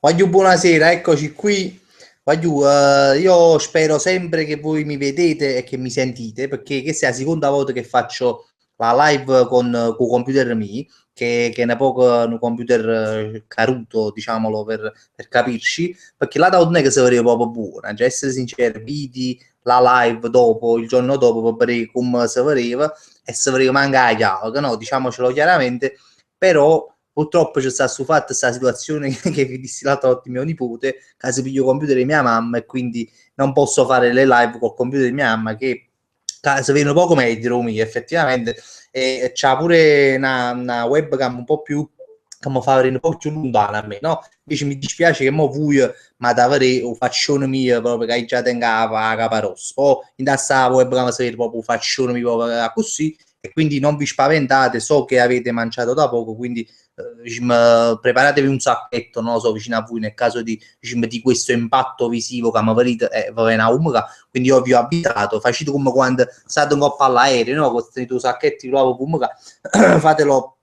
Voglio buonasera, eccoci qui. Voglio, io spero sempre che voi mi vedete e che mi sentite, perché questa è la seconda volta che faccio la live con il computer mio, che è un po' un computer caruto, diciamolo, per capirci, perché la non è che si vedeva proprio buona, cioè essere sincero, vidi la live dopo, il giorno dopo, per vedere come si vedeva, e si vedeva manca la chiave, no? Diciamocelo chiaramente, però purtroppo c'è sta su fatto questa situazione che vi dissi l'altra volta mio nipote, che si piglia il computer di mia mamma e quindi non posso fare le live col computer di mia mamma che si vede poco meglio mio effettivamente e c'ha pure una webcam un po' più che mi fa vedere un po' più lontana a me, no? Invece mi dispiace che mo voi ma da vedere un faccione mio proprio che già tengo a caparosso. Poi in questa webcam si vede proprio un faccione mio proprio così e quindi non vi spaventate, so che avete mangiato da poco, quindi preparatevi un sacchetto, non lo so, vicino a voi nel caso di questo impatto visivo che mi vedete, va bene a umica, quindi io vi ho avvisato, facete come quando state un po' all'aereo, no? Con questi due sacchetti di nuovo umica, fatelo,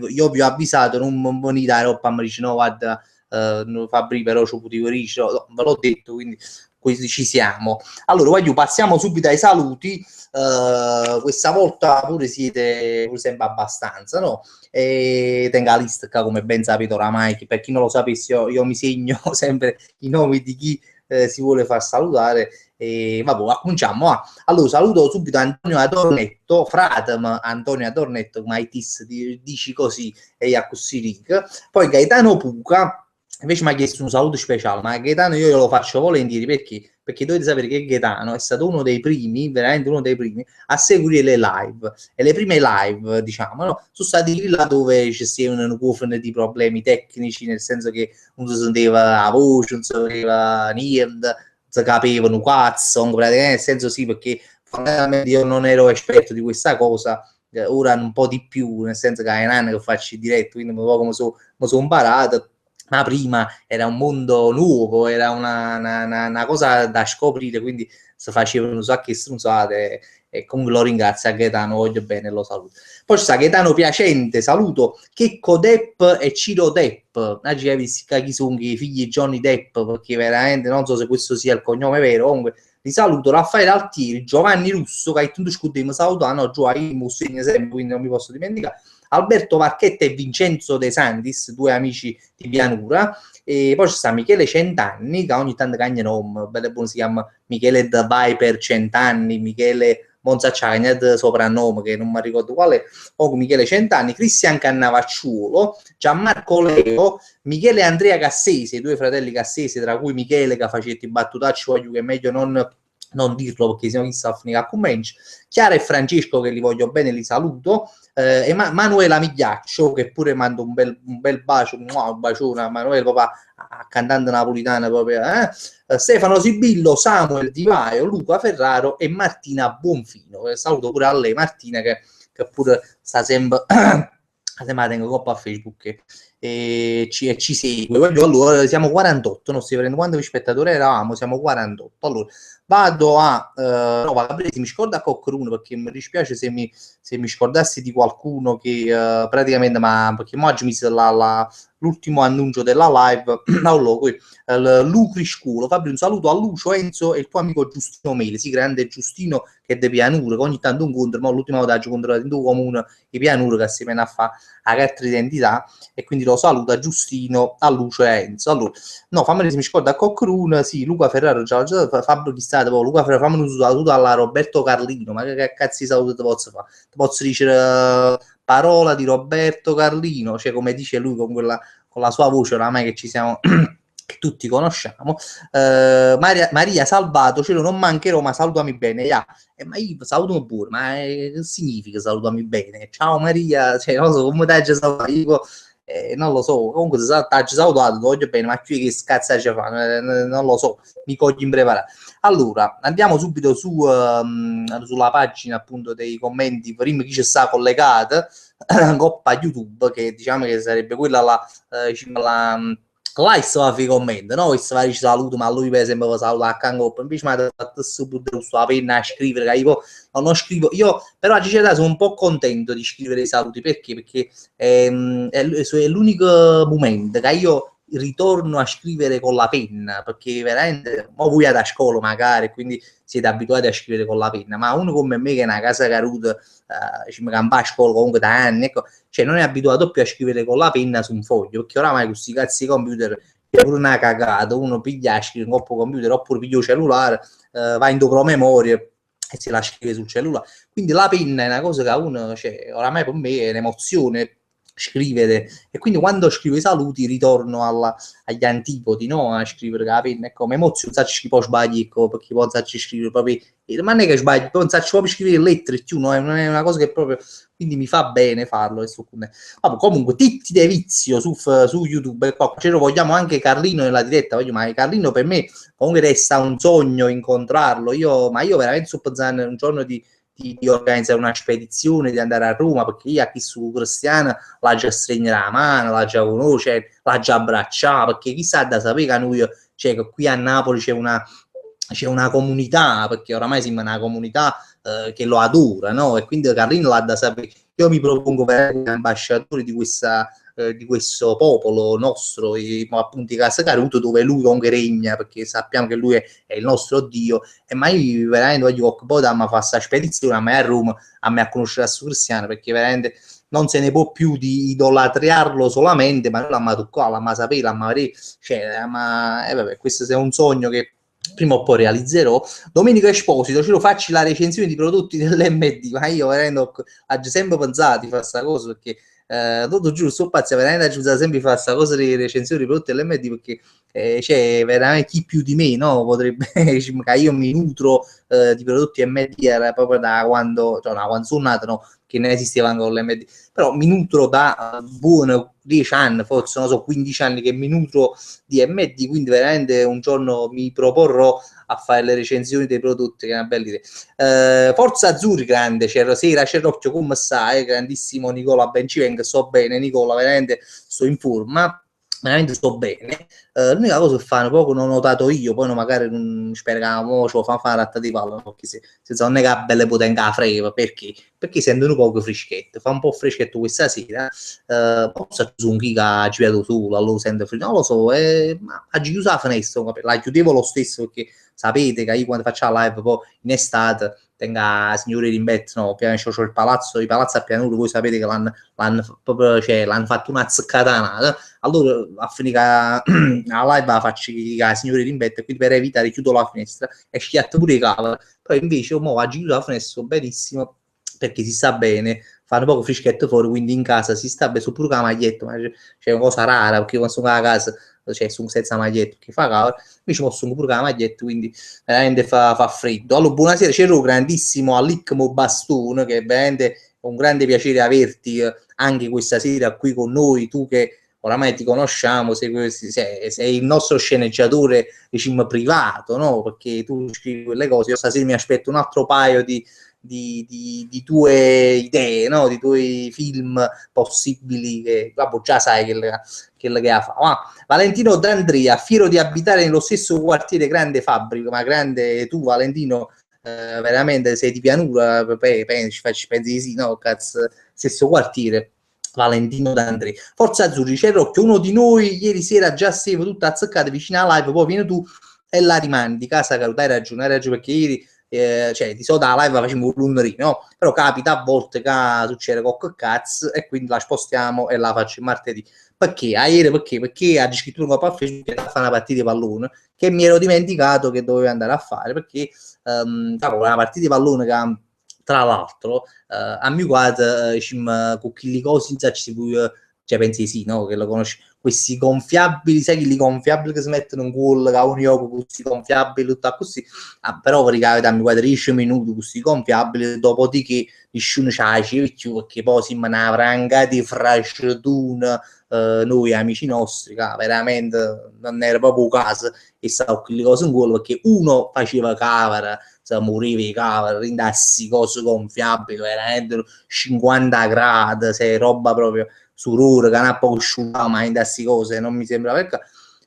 io vi ho avvisato, non venite a roba, mi dice no, guarda, Fabri però ci potevo dire, no, ve l'ho detto, quindi ci siamo. Allora, voglio, passiamo subito ai saluti. Questa volta pure siete pure sempre abbastanza, no? E tenga la lista come ben sapete oramai, per chi non lo sapesse io mi segno sempre i nomi di chi si vuole far salutare e vabbè, cominciamo. Allora saluto subito Antonio Adornetto, fratem Antonio Adornetto, come ITIS dici così e a così ric. Poi Gaetano Puca invece mi ha chiesto un saluto speciale, ma Gaetano io lo faccio volentieri perché dovete sapere che Gaetano è stato uno dei primi, veramente uno dei primi, a seguire le live. E le prime live, diciamo, no, sono stati lì là dove ci siano un di problemi tecnici, nel senso che non si sentiva la voce, non si vedeva niente, non si capivano cazzo, nel senso sì, perché fondamentalmente io non ero esperto di questa cosa, ora un po' di più, nel senso che è un anno che faccio diretto, quindi un po' come sono imparato, ma prima era un mondo nuovo, era una cosa da scoprire, quindi si facevano un sacco di stronzate e comunque lo ringrazio a Gaetano, voglio bene, lo saluto. Poi c'è Gaetano Piacente, saluto Checco Depp e Ciro Depp, oggi hai visto chi sono i figli di Johnny Depp, perché veramente non so se questo sia il cognome vero, comunque li saluto Raffaele Altieri, Giovanni Russo, che hai tutto scudetto, mi salutano, Giovanni mi segna sempre, quindi non mi posso dimenticare, Alberto Varchetta e Vincenzo De Santis, due amici di Pianura, e poi ci sta Michele Centanni, che ogni tanto cagna nome, bello buono, si chiama Michele The Viper Centanni, Michele Monza Cagna, soprannome che non mi ricordo quale, o Michele Centanni, Cristian Cannavacciuolo, Gianmarco Leo, Michele Andrea Cassese, due fratelli Cassese, tra cui Michele che faceva i battutacci, voglio che è meglio non dirlo perché sennò chissà a finire a commenti, Chiara e Francesco che li voglio bene, li saluto, e Manuela Migliaccio che pure mando un bel bacio, un bacione a Manuela, papà, a cantante napolitana proprio, Stefano Sibillo, Samuel Di Vaio, Luca Ferraro e Martina Buonfino. Saluto pure a lei Martina che pure sta sempre la tengo coppa a Facebook e ci segue. Allora, siamo 48, non stiamo vedendo quanti spettatori eravamo, siamo 48. Allora, vado a no, Gabriele, se mi scorda qualcuno perché mi dispiace se mi scordassi di qualcuno che praticamente ma perché oggi mi l'ultimo annuncio della live allora, qui, Lucri Scuolo Fabio, un saluto a Lucio, Enzo e il tuo amico Giustino Mele, sì, grande Giustino che è di Pianura, che ogni tanto incontro, ma l'ultima volta ci incontrato in due comune di Pianura che si viene a fare la carta d'identità e quindi lo saluta Giustino, a Lucio e a Enzo. Allora, no, fammi se mi scorda a Cocrun, sì, Luca Ferraro, già, Fabio Chissate, poi Luca Ferraro, fammi un saluto alla Roberto Carlino, ma che cazzo di saluto ti posso fare? Ti posso dire parola di Roberto Carlino, cioè come dice lui con la sua voce oramai che ci siamo che tutti conosciamo. Maria Salvato, cielo non mancherò, ma salutami bene. Yeah. Ma io saluto pure, ma che significa salutami bene? Ciao Maria, cioè, non lo so, come dai salutato? Non lo so, comunque se ti salutato, ti voglio bene, ma qui che scazzo ci fa? Non lo so, mi cogli impreparato. Allora, andiamo subito sulla pagina appunto dei commenti, prima chi ci sta collegato, coppa YouTube, che diciamo che sarebbe quella diciamo, là stava i commenti, no? Questo vari saluto, ma lui per esempio lo saluta a Cangop, invece mi ha fatto subito la penna a scrivere, che io non scrivo, io però a Cicetta sono un po' contento di scrivere i saluti, perché? Perché è l'unico momento che io ritorno a scrivere con la penna, perché veramente, mo voi a scuola magari, quindi siete abituati a scrivere con la penna, ma uno come me che è una casa caruta, ci mi campa a scuola comunque da anni, ecco, cioè non è abituato più a scrivere con la penna su un foglio, perché oramai questi cazzi computer è pure una cagata, uno piglia, scrive un computer oppure piglia il cellulare, va in dopo memoria e se la scrive sul cellulare. Quindi la penna è una cosa che a uno, cioè, oramai per me è un'emozione scrivere, e quindi quando scrivo i saluti ritorno agli antipodi, no? A scrivere con la penna, ecco, mi emoziono, non si può sbagliare, ecco, perché poi non scrivere proprio, ma non è che sbagli, poi non proprio scrivere lettere, più, no? Non è una cosa che proprio, quindi mi fa bene farlo. Vabbè, comunque, Titti De Vizio su YouTube, e qua ce lo vogliamo anche Carlino nella diretta, ma Carlino per me comunque resta un sogno incontrarlo, ma io veramente sto pensando un giorno di organizzare una spedizione, di andare a Roma, perché io a chi su Cristiana l'ha già stringere la mano, l'ha già conosce, l'ha già abbracciata, perché chissà da sapere che noi, cioè, che qui a Napoli c'è una comunità, perché oramai siamo una comunità che lo adora, no? E quindi Carlino l'ha da sapere. Io mi propongo per essere ambasciatore di questo popolo nostro, appunto di Casa Caruto, dove lui comunque regna, perché sappiamo che lui è il nostro Dio. E ma io veramente voglio che poi a fare questa spedizione a me a Roma, a me a conoscere la Cristiana, perché veramente non se ne può più di idolatriarlo solamente, ma noi l'amma toccare, l'amma sapere, l'amma vedere, cioè, vabbè, questo è un sogno che prima o poi realizzerò. Domenico Esposito, ce lo faccio la recensione di prodotti dell'MD, ma io veramente ho sempre pensato di fare questa cosa, perché tutto giù, sto pazzo, veramente ci usa sempre fare questa cosa di recensione di prodotti dell'MD, perché c'è veramente chi più di me, no? Potrebbe, che io mi nutro di prodotti MD proprio da quando, cioè, da quando sono nato, no? Che non esisteva ancora l'MD, però mi nutro da buoni 10 anni, forse non so, 15 anni che mi nutro di MD, quindi veramente un giorno mi proporrò a fare le recensioni dei prodotti, che è una bella idea. Forza Azzurri, grande, c'è l'occhio come stai, grandissimo Nicola Bencivenga, sto bene Nicola, veramente sto in forma, veramente sto bene. L'unica cosa che fanno poco non ho notato io, poi no, magari non spero che mo ce lo fanno fare ratta di palla, perché se non è che ha belle potenza freva, perché sentono poco freschetto, fa un po' freschetto questa sera, forse su un giga ci vedo solo, allora sento freddo, non lo so, ma ha chiuso la finestra, la chiudevo lo stesso, perché sapete che io quando faccio la live poi in estate tenga signori Rimbet, no, ovviamente c'ho il palazzo, i palazzi a pianura, voi sapete che l'hanno fatto una zeccatanata, allora a finire la live la faccio la signora Rimbet, e quindi per evitare chiudo la finestra e schiatto pure i cavi, però invece mo ha chiuso la finestra benissimo, perché si sta bene, fanno poco freschetto fuori, quindi in casa si sta bene, su pure la maglietta, ma c'è una cosa rara, perché quando sono a casa, cioè sono senza maglietta, che fa caldo, invece posso pure la maglietta, quindi veramente fa freddo. Allora, buonasera, c'ero grandissimo Alicmo Bastone, che è veramente un grande piacere averti anche questa sera qui con noi, tu che oramai ti conosciamo, sei il nostro sceneggiatore, diciamo, privato, no? Perché tu scrivi quelle cose, io stasera mi aspetto un altro paio di tue idee, no? Di tuoi film possibili, che vabbè, già sai che ha fatto. Valentino D'Andrea, fiero di abitare nello stesso quartiere Grande Fabbrica, ma grande tu Valentino, veramente sei di pianura, pensi di sì, no? Cazzo, stesso quartiere. Valentino D'Andrea. Forza Azzurri, c'è Rocchio, uno di noi ieri sera già stava tutta azzeccata vicino alla live, poi vieni tu e la rimandi. Casa Caruta, hai ragione, perché ieri cioè di solito la live facciamo un lunedì, no? Però capita a volte che succede qualche cazzo e quindi la spostiamo e la faccio il martedì. Perché? A ieri perché ha scritto un po' a Facebook che fa una partita di pallone che mi ero dimenticato che dovevo andare a fare, perché una partita di pallone che tra l'altro a mio guarda con chi cosi cioè pensi sì, no? Che lo conosci, questi gonfiabili, sai che li gonfiabili che si mettono in culo, che un gioco, questi gonfiabili, tutto così. Però praticamente mi guarda 10 minuti questi gonfiabili, dopodiché nessuno c'ha più, perché poi siamo una franga di frasciatuna, noi amici nostri, che veramente non era proprio caso e stavo con le cose in culo, perché uno faceva cavara, moriva i cavari, rindassi cose gonfiabili, veramente 50 gradi, se roba proprio surure, canappa cosciuta, ma indassi cose, non mi sembra perché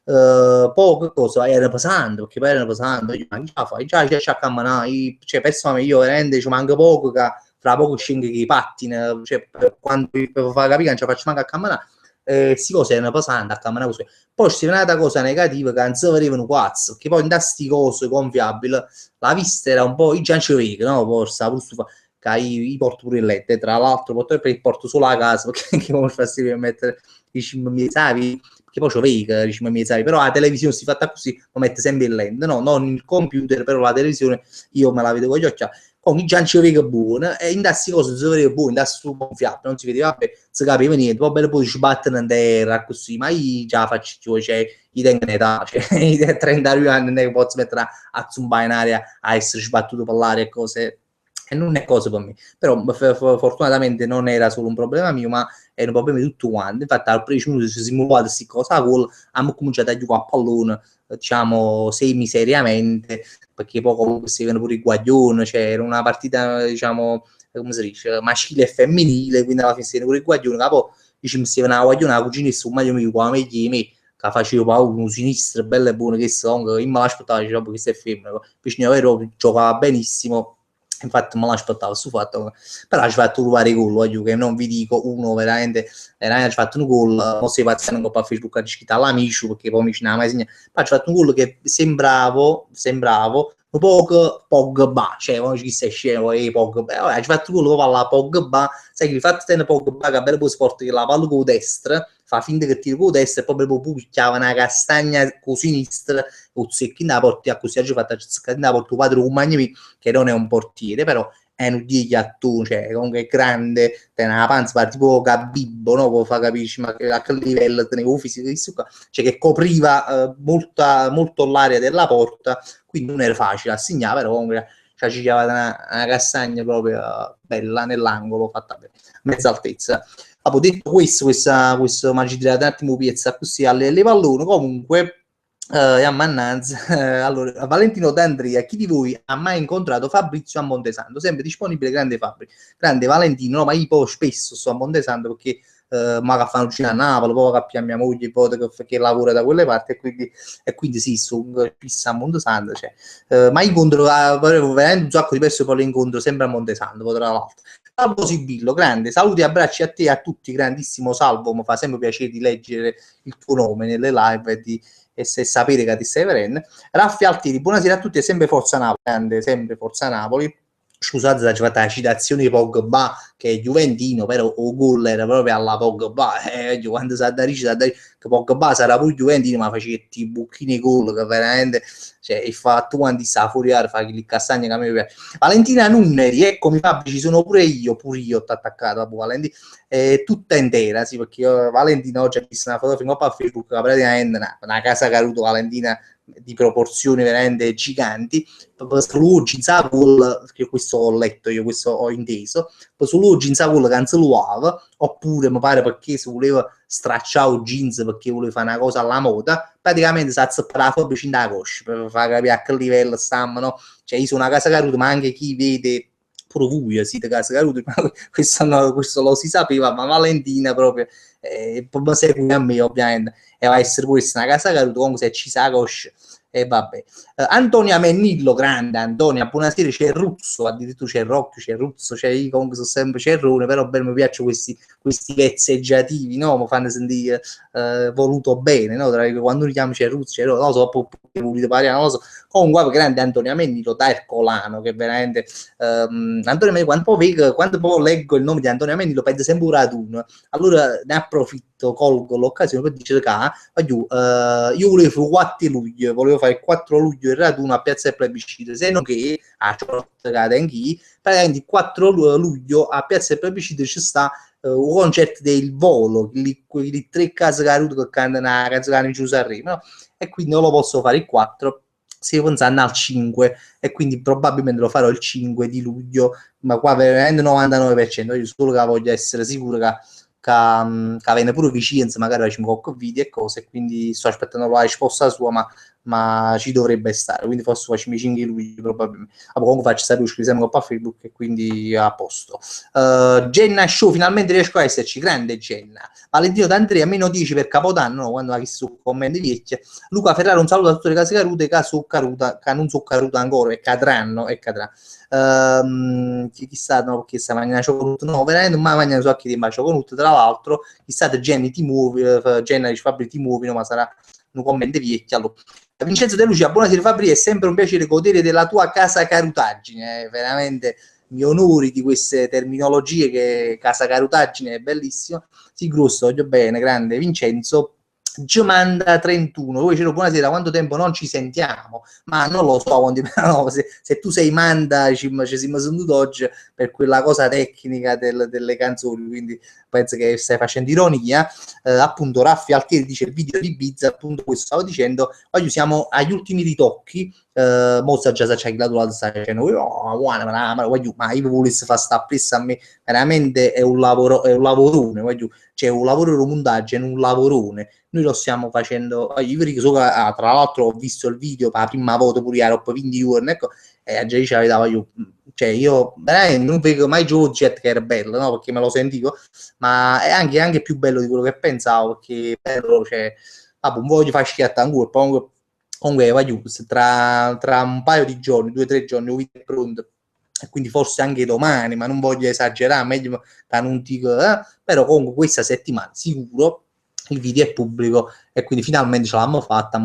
poche cose era pesante, perché poi erano pesanti, ma già fai, già c'è a camminare, cioè personalmente io veramente ci manca poco, che fra poco scendo che i pattini, cioè per quanto per far capire che non ci faccio manco a camminare, queste cose erano pesanti a camminare così. Poi c'è un'altra cosa negativa che non si vedevano cazzo, che poi in queste cose gonfiabili la vista era un po', io già non ci vedo, no? Poi stavo pure stufa, che io porto pure il letto, tra l'altro porto solo a casa, perché che mi fastidio di mettere i cimmi, sai? Che poi c'ho vedo i cimmi, sai? Però la televisione si fatta così, lo mette sempre in lente, no? Non il computer, però la televisione io me la vedo con gli occhi. Con i gianci vega buona e in queste cose si vedeva buono, in questo gonfiato, non si vedeva, vabbè, si capiva niente, poi bene poi si battono in terra così, ma io già faccio più, cioè, io tengo un'età, cioè, io a 32 anni non è che posso mettere a zumbare in aria, a essere sbattuto per l'aria e cose, e non è cosa per me, però fortunatamente non era solo un problema mio, ma era un problema di tutti quanti, infatti al primo minuto si simulava queste cose, a gol, abbiamo cominciato a giocare a pallone, diciamo, semi-seriamente, perché poi comunque si vedono pure i guaglioni, cioè era una partita, diciamo, come si dice, maschile e femminile, quindi alla fine si vedono pure i guaglioni, che poi diciamo, si vedono la guagliona, la cugina e su, ma io mi dico, meglio di me, che facevo paura, un sinistro, bello e buono, che so, io me l'aspettavo, dicevo, che stai fermo, vicino a vero, giocava benissimo, infatti me l'aspettavo su fatto, però ci ha fatto vari gol, che non vi dico, uno veramente ci ha fatto un gol, non si pazzano un po' a Facebook a scritto all'amici, perché poi mi ci non ha mai segnato, poi ci ha fatto un gol che sembravo un po' Pogba, cioè quando ci sei scemo e Pogba, ci ha fatto un gol alla Pogba, sai che il fatto di Pogba che è bello sport che la palla con destra, fa finta che tira con destra e poi proprio pucchiava una castagna con sinistra, o zecchi da porti così ha fatto da porto padre un magnimi che non è un portiere, però è un dietro, cioè comunque è grande, tiene una panza tipo Gabibbo, no? Può far capire, ma a che livello tenevo fisico, cioè che copriva molto l'area della porta, quindi non era facile a segnare, però comunque ci c'era una castagna proprio bella nell'angolo, fatta bene, mezza altezza. Dopo detto questo magistrato un attimo piezza così alle pallone, comunque allora, Valentino D'Andrea, chi di voi ha mai incontrato Fabrizio a Montesanto? Sempre disponibile, grande Fabri, grande Valentino, no, ma io poi spesso sto a Montesanto perché ma che fanno uscire a Napoli, poi capiamo mia moglie poi che lavora da quelle parti e quindi sì, sono fissa a Montesanto, cioè, ma incontro veramente un sacco di persone, poi le incontro sempre a Montesanto, poi tra l'altro. Salvo Sibillo, grande, saluti e abbracci a te e a tutti, grandissimo Salvo, mi fa sempre piacere di leggere il tuo nome nelle live e se sapere che ti stai vedendo. Raffi Altini, buonasera a tutti e sempre Forza Napoli, grande, sempre Forza Napoli. Scusate se ci fate la citazione di Pogba che è juventino, però il gol era proprio alla Pogba, quando che Pogba sarà pure juventino ma faceva i bucchini gol che veramente, cioè il fatto quando sta fuori a fare il castagno che a me piace. Valentina Nunneri, eccomi Fabri, ci sono pure io ho attaccato a Valentina, tutta intera, sì, perché io Valentina oggi ho visto una foto a Facebook, praticamente una casa caruto Valentina di proporzioni veramente giganti, solo oggi in Savol, che questo ho letto io, questo ho inteso, solo oggi in Savol cancelluava, oppure mi pare perché se voleva stracciare il jeans perché voleva fare una cosa alla moda, praticamente si azzeppa la foto vicino alla coscia, per far capire a che livello stiamo, no? Cioè io sono una casa caruta, ma anche chi vede pure voi siete casa caruta, questo lo si sapeva, ma Valentina proprio mi segue a me ovviamente e va a essere questa una casa caruta, comunque se ci sa coscia e vabbè. Antonia Mennillo, grande Antonia, buonasera, c'è Ruzzo, addirittura c'è Rocchio, c'è Ruzzo, c'è io comunque sono sempre Cerrone, però bene, mi piacciono questi vezzeggiativi, no? Mi fanno sentire voluto bene, no? Quando li chiamo c'è Ruzzo, c'è Rocchio, non lo so, volete parlare, non lo so. Comunque, grande Antonia Mennillo da Ercolano, che veramente Antonio Mennillo, quando poi leggo il nome di Antonia Mennillo, penso sempre un raduno, allora ne approfitto, colgo l'occasione per dire che io volevo 4 luglio, volevo fare il 4 luglio il raduno a Piazza del Plebiscito, se non che a praticamente il 4 luglio a Piazza del Plebiscito ci sta un concerto del Volo, quelli 3 case caruti che cantano la canzone di Giuseppe, no? E quindi non lo posso fare il 4, stiamo pensando al 5 e quindi probabilmente lo farò il 5 di luglio, ma qua veramente 99%, io solo che voglio essere sicuro che viene pure vicino, magari facciamo qualche video e cose, quindi sto aspettando la risposta sua, ma ma ci dovrebbe stare, quindi forse facciamo i 5 luglio probabilmente. Comunque faccio sapere, scriviamo un po' a Facebook e quindi a posto. Jenna Show, finalmente riesco a esserci, grande Jenna. Valentino D'Andrea, meno 10 per Capodanno, no, quando ha visto su commenti vecchi. Luca Ferrara, un saluto a tutte le case cadute, che non sono cadute ancora e cadranno, e cadrà. Chissà, no, perché sta mangiando cioccolata, no, veramente ma mangiano so che di cioccolata, tra l'altro, chissà Jenny ti muovi, Jenna dice Fabri ti muovi, no, ma sarà un commento vecchio. Allora, Vincenzo De Lucia, buonasera Fabri, è sempre un piacere godere della tua casa carutaggine, veramente mi onori di queste terminologie, che casa carutaggine è bellissimo. Sì, grosso, voglio bene, grande Vincenzo. Gemanda 31, poi dicevo buonasera, quanto tempo non ci sentiamo? Ma non lo so, no, se tu sei Manda ci siamo sentiti oggi per quella cosa tecnica delle canzoni, quindi penso che stai facendo ironia. Appunto Raffi Altieri dice il video di Ibiza, appunto questo stavo dicendo, oggi siamo agli ultimi ritocchi. Mozza già c'è il lato sta dicendo ma io volessi fare sta pressa a me, veramente è un lavoro, è un lavorone, c'è un lavoro di montaggio, è un lavorone. Noi lo stiamo facendo, io vi so che, tra l'altro ho visto il video per la prima volta pure a 20 giorni, ecco, e già diceva io, cioè io veramente non vedo mai Joe Jet che era bello, no? Perché me lo sentivo, ma è anche più bello di quello che pensavo, perché bello, cioè, vabbè, un po' di fare schiatta ancora, comunque voglio, tra un paio di giorni, 2 o 3 giorni, il video è pronto, e quindi forse anche domani, ma non voglio esagerare, meglio da non dico, però comunque questa settimana sicuro il video è pubblico, e quindi finalmente ce l'abbiamo fatta,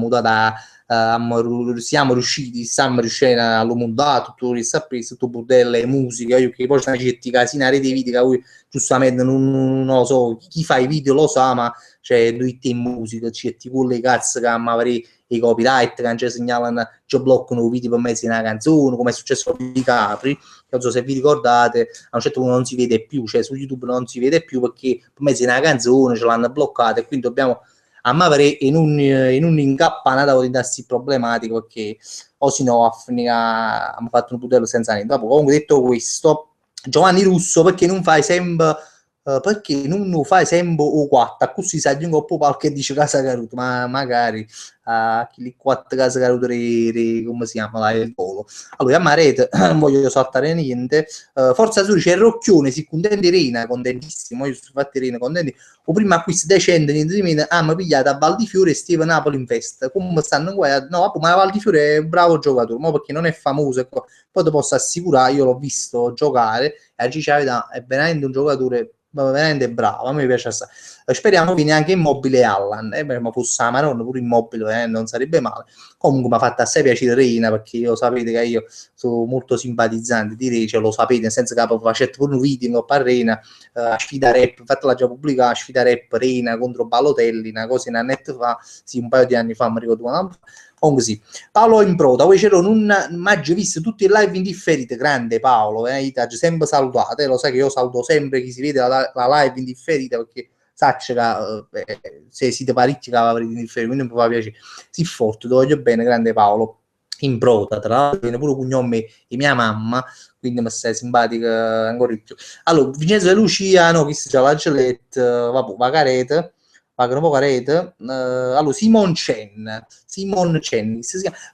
siamo riusciti, stiamo riuscendo a montare tutto questo, preso tutto bordello, le musiche, che poi sono certi casinari dei video che voi giustamente non lo so, chi fa i video lo sa, ma cioè lui in musica, certi quelle cazzo che magari i copyright che non ci segnalano, ci bloccano i video per mezzo di una canzone, come è successo con i Capri, non so se vi ricordate, a un certo punto non si vede più, cioè su YouTube non si vede più perché per mezzo di una canzone ce l'hanno bloccata, e quindi dobbiamo amare in un'incappanata di tassi problematico, perché o si no abbiamo fatto un putello senza niente. Dopo, comunque detto questo, Giovanni Russo, perché non fai sempre o 4, così sai di un po' qualche dice casa caruta, ma magari chi li 4 case caruta come si chiama là, il volo. Allora a Marete non voglio saltare niente. Forza Azzurri c'è il Rocchione, si contenti Rena, contentissimo, io sono fatti Rena contenti. O prima acquisti decente, niente di meno, mi pigliato a Val di Fiore e Steve Napoli in festa. Come stanno qua? No, ma Val di Fiore è un bravo giocatore, ma perché non è famoso, ecco. Poi ti posso assicurare, io l'ho visto giocare e Gigi Avida è veramente un giocatore veramente bravo, a me piace assai. Speriamo che neanche Immobile Allan, ma fosse Maronna pure Immobile, non sarebbe male. Comunque mi ha fatto assai piacere Reina, perché io sapete che io sono molto simpatizzante di Reina, cioè, lo sapete, nel senso che faccio pure un video a Reina, a sfida rap, infatti l'ha già pubblicato, a sfida rap Reina contro Balotelli, una cosa in annetto fa, sì, un paio di anni fa, mi ricordo quando. Comunque sì. Paolo Improta, poi c'era un maggio visto tutti i live in differita, grande Paolo, ti ha sempre salutato, lo sai che io saluto sempre chi si vede la live in differita, perché sacci che se siete parecchi che la vedete in differita, quindi mi fa piacere. Sì, forte, ti voglio bene, grande Paolo. Improta, tra l'altro viene pure cognome di mia mamma, quindi mi stai simpatica ancora di più. Allora, Vincenzo De Lucia, no, chi si chiama la Gelette, vabbè, Vacarete, pagano poca rete. Allora, Simon Chen,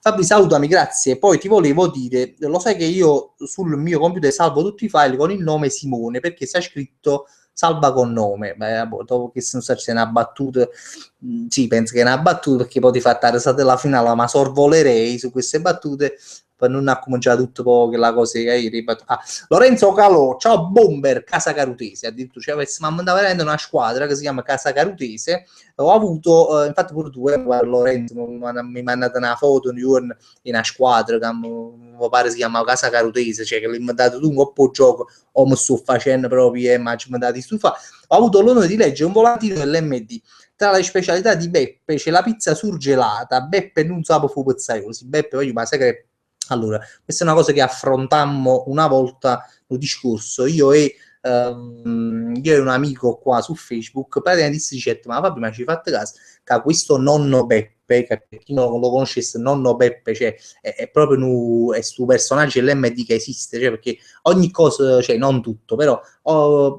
Fabri, salutami, grazie. Poi ti volevo dire, lo sai che io sul mio computer salvo tutti i file con il nome Simone, perché sta scritto salva con nome. Beh, dopo che non so se è una battuta, sì, penso che è una battuta, perché poi ti fa stare la finale, ma sorvolerei su queste battute per non cominciare tutto poco che la cosa che io ripeto. Lorenzo Calò, ciao Bomber, Casa Carutese, addirittura cioè, mi andava veramente una squadra che si chiama Casa Carutese. Ho avuto, infatti pure tu, Lorenzo, mi mandate una foto in una squadra che mi pare si chiama Casa Carutese, cioè che mi ha dato tu un po' gioco, o mi sto facendo proprio, ma ci mi date stufa. Ho avuto l'onore di leggere un volantino dell'MD. Tra le specialità di Beppe c'è la pizza surgelata. Beppe non sa fu pizzaiolo, Beppe, voglio, ma sai che allora, questa è una cosa che affrontammo una volta nel discorso, io e un amico qua su Facebook, praticamente si dice, ma vabbè, ma ci fate caso che questo nonno Beppe Beppe, che per chi non lo conoscesse, nonno Beppe, cioè, è proprio è sto personaggio dell'MD che esiste, cioè, perché ogni cosa, cioè non tutto, però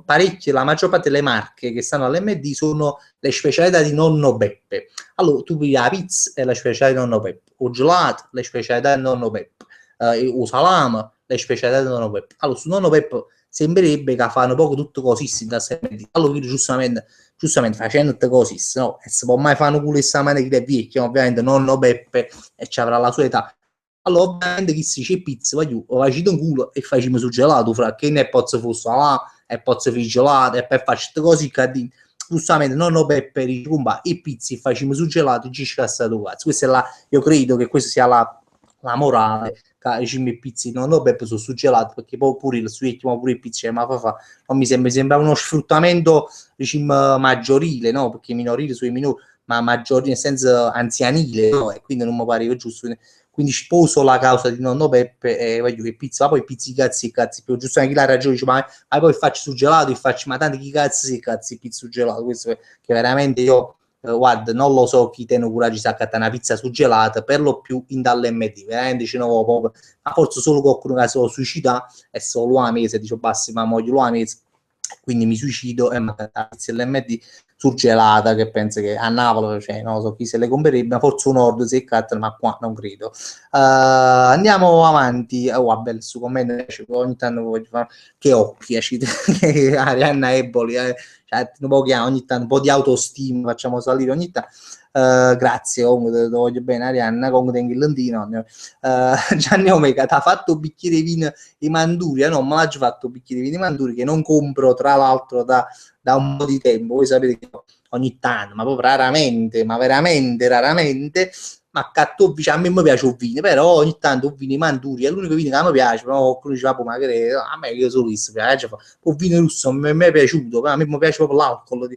parecchie, la maggior parte delle marche che stanno all'MD sono le specialità di nonno Beppe. Allora, tu vedi la pizza e la specialità di nonno Beppe, o gelato, le specialità di nonno Beppe, o salame, le specialità di nonno Beppe. Allora, su nonno Beppe sembrerebbe che fanno poco tutto cosissimo da sempre. Allora, giustamente facendo così, no? E si può mai fare un culo di sta maniera che è vecchio, ovviamente nonno Beppe e ci avrà la sua età. Allora, ovviamente chi si c'è pizza, voglio, o faccio un culo e facciamo sul gelato, fra che ne pozzo fosse là, e pozzo fare gelato, e poi faccio così che giustamente nonno Beppe dice, comba, e pizza e facciamo sul gelato e ci scassato cazzo. Questa è la, io credo che questa sia la morale, che i pizzi nonno Beppe sono suggelato, perché poi pure il suecchio, ma pure il pizza, ma non mi sembra uno sfruttamento diciamo, maggiorile, no? Perché minorile sui minori, ma maggiorile nel senso anzianile, no? E quindi non mi pare giusto. Quindi sposo la causa di nonno Peppe e voglio che pizza, ma poi pizzi cazzi e cazzi più giusto anche la ragione dice, ma poi faccio sul gelato e faccio ma tanti chi cazzi e cazzi pizza sul gelato, questo che veramente io guarda, non lo so chi tiene coraggio di accattare una pizza suggelata, per lo più in dall'MD, veramente ci no, proprio, ma forse solo qualcuno che si suicida e solo a mese, dice bassi, ma muoio lo a mese, quindi mi suicido e mi la pizza dell'MD surgelata, che penso che a Napoli, cioè, non lo so chi se le comprerebbe, ma forse un nord si cattano, ma qua non credo. Andiamo avanti. Oh, vabbè, il suo commento ogni tanto voglio fare che occhi, Arianna Eboli, cioè, ogni tanto un po' di autostima facciamo salire ogni tanto. Grazie, comunque te voglio bene Arianna, comunque tengo il lentino. Gianni Omega ti ha fatto un bicchiere di vino di Manduria, no, ma l'ha già fatto un bicchiere di vino di Manduria che non compro tra l'altro da un po' di tempo, voi sapete che ogni tanto, ma proprio raramente, ma veramente raramente, ma cattovice, a me mi piace il vino, però ogni tanto un vino di Manduria è l'unico vino che mi piace, però qualcuno diceva, magari a me che solo questo piace, un vino russo mi è piaciuto, a me mi piace proprio l'alcol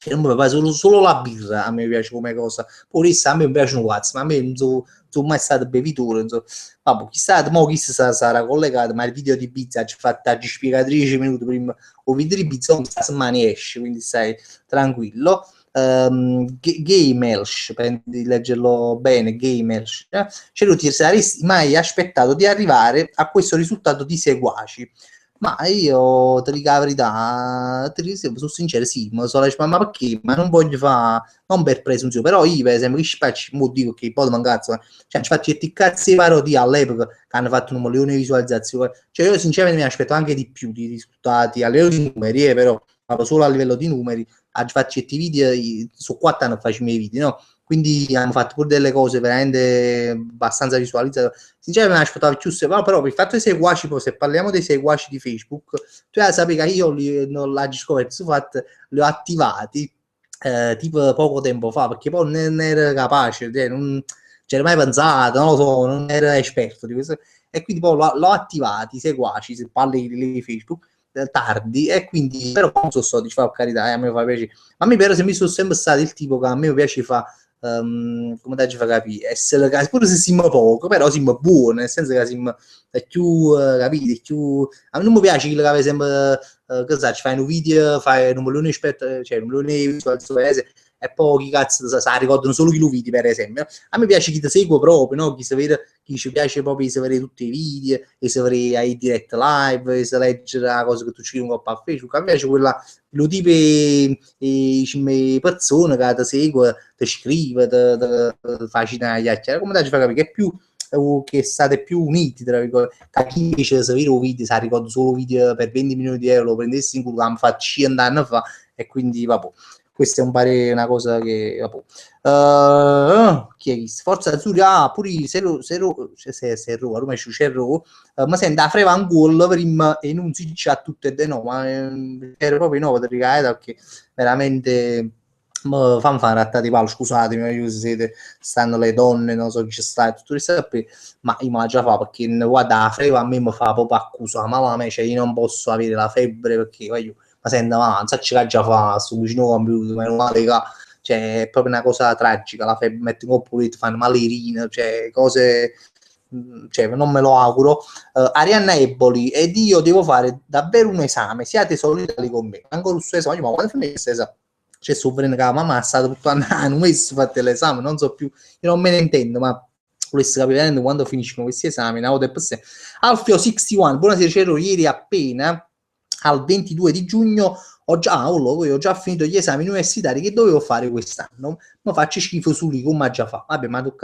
che non mi piace solo la birra, a me piace come cosa, poi a me mi piacciono cazzo, ma a me non sono mai stato bevitore, non so. Vabbè, chissà, mo chissà sarà collegato, ma il video di Bizza ci ha fatto spiegare 10 minuti prima o video di Bizza questa settimana esce, quindi stai tranquillo. Gamelsh, per di leggerlo bene, Gamelsh, cioè, ti saresti mai aspettato di arrivare a questo risultato di seguaci? Ma io ti dico la verità, sono sincero, sì, ma perché? Ma non voglio fare, non per presunzione, però io per esempio, che spacci, mo dico che poi mi cazzo, cioè, infatti, ti cazzi di parodie all'epoca che hanno fatto un milione di visualizzazioni, cioè io sinceramente mi aspetto anche di più di risultati a livello di numeri, però parlo solo a livello di numeri, faccio questi video, su 4 anni faccio i miei video, no? Quindi hanno fatto pure delle cose veramente abbastanza visualizzate. Sinceramente mi aspettavo più, però per il fatto dei seguaci, poi, se parliamo dei seguaci di Facebook, tu ya sapevi che io non l'ho scoperto, su fatto, li ho attivati tipo poco tempo fa, perché poi non ero capace, cioè, non c'era mai pensato, non lo so, non ero esperto di questo, e quindi poi l'ho attivati, i seguaci, se parli di Facebook, tardi, e quindi, però non so, diciamo, carità, a me fa piacere, ma a me però se mi sono sempre stato il tipo che a me piace fa come da ci fa capire, essere pure se siamo poco, però siamo buoni, nel senso che siamo è più capite, più a me non mi piace quello che aveva sempre che sa, ci fai un video, fai un milione di cioè un milione di visualizzazioni e poi chi cazzo sa, ricordano solo chi lo vedi per esempio. A me piace chi ti segue proprio, no? Chi si vede, chi ci piace proprio di vedere tutti i video, e si vede ai direct live, e si legge la cosa che tu ci un po' a Facebook. A me piace quella lo tipo di persone che ti segue, ti scrive, ti faccia una chiacchiera, come ti fa capire che è più che state più uniti tra virgolette, che chi invece se vede un video, sa ricordo solo video per 20 milioni di euro, lo prendessi in culo, l'hanno fatto 100 anni fa e quindi vabbè, questa è un pare una cosa che vabbè. Chi è visto? Forza Azzurra, pure se Roma c'è Roma, ma senta a freva un gol prima e non si dice a tutte e due no, ma era proprio no, perché veramente fanno fare ratta di palo, scusatemi, se siete stanno le donne, non so chi ci sta, tutto questo, ma io me la già fa perché guarda la febbre a me mi fa proprio accusa, ma a me cioè io non posso avere la febbre perché voglio, ma senta ma non so che già fa sto vicino computer, meno male che cioè è proprio una cosa tragica, la febbre mette un po' pulito, fanno malerina, cioè cose cioè non me lo auguro. Arianna Eboli ed io devo fare davvero un esame, siate solidali con me, ancora un suo esame, ma quando finisce questo esame? c'è sovrano che la mamma è stata tutto un mese fatte l'esame, non so più, io non me ne intendo, ma volesse capire quando finiscono questi esami. Alfio 61, buonasera, c'ero ieri appena al 22 di giugno ho già finito gli esami universitari che dovevo fare quest'anno, ma faccio schifo su lì come già fa. Vabbè, ma tu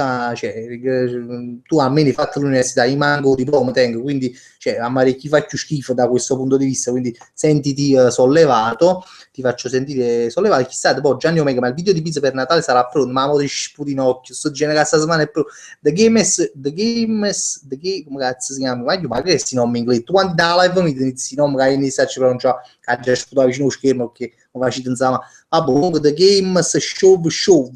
almeno hai fatto l'università, io manco diploma tengo, quindi a me chi fa più schifo da questo punto di vista, quindi sentiti sollevato, ti faccio sentire sollevato. Chissà, poi Gianni Omega, ma il video di pizza per Natale sarà pronto, ma mo di sputinocchio, sto genere che sta settimana è pronto. Come cazzo si chiama? Ma che si nome in inglese? Tu quando da live mi inizi nome che inizi a pronunciare, che già sputato vicino allo schermo, che non faccio insomma. Vabbè, comunque The Games Show,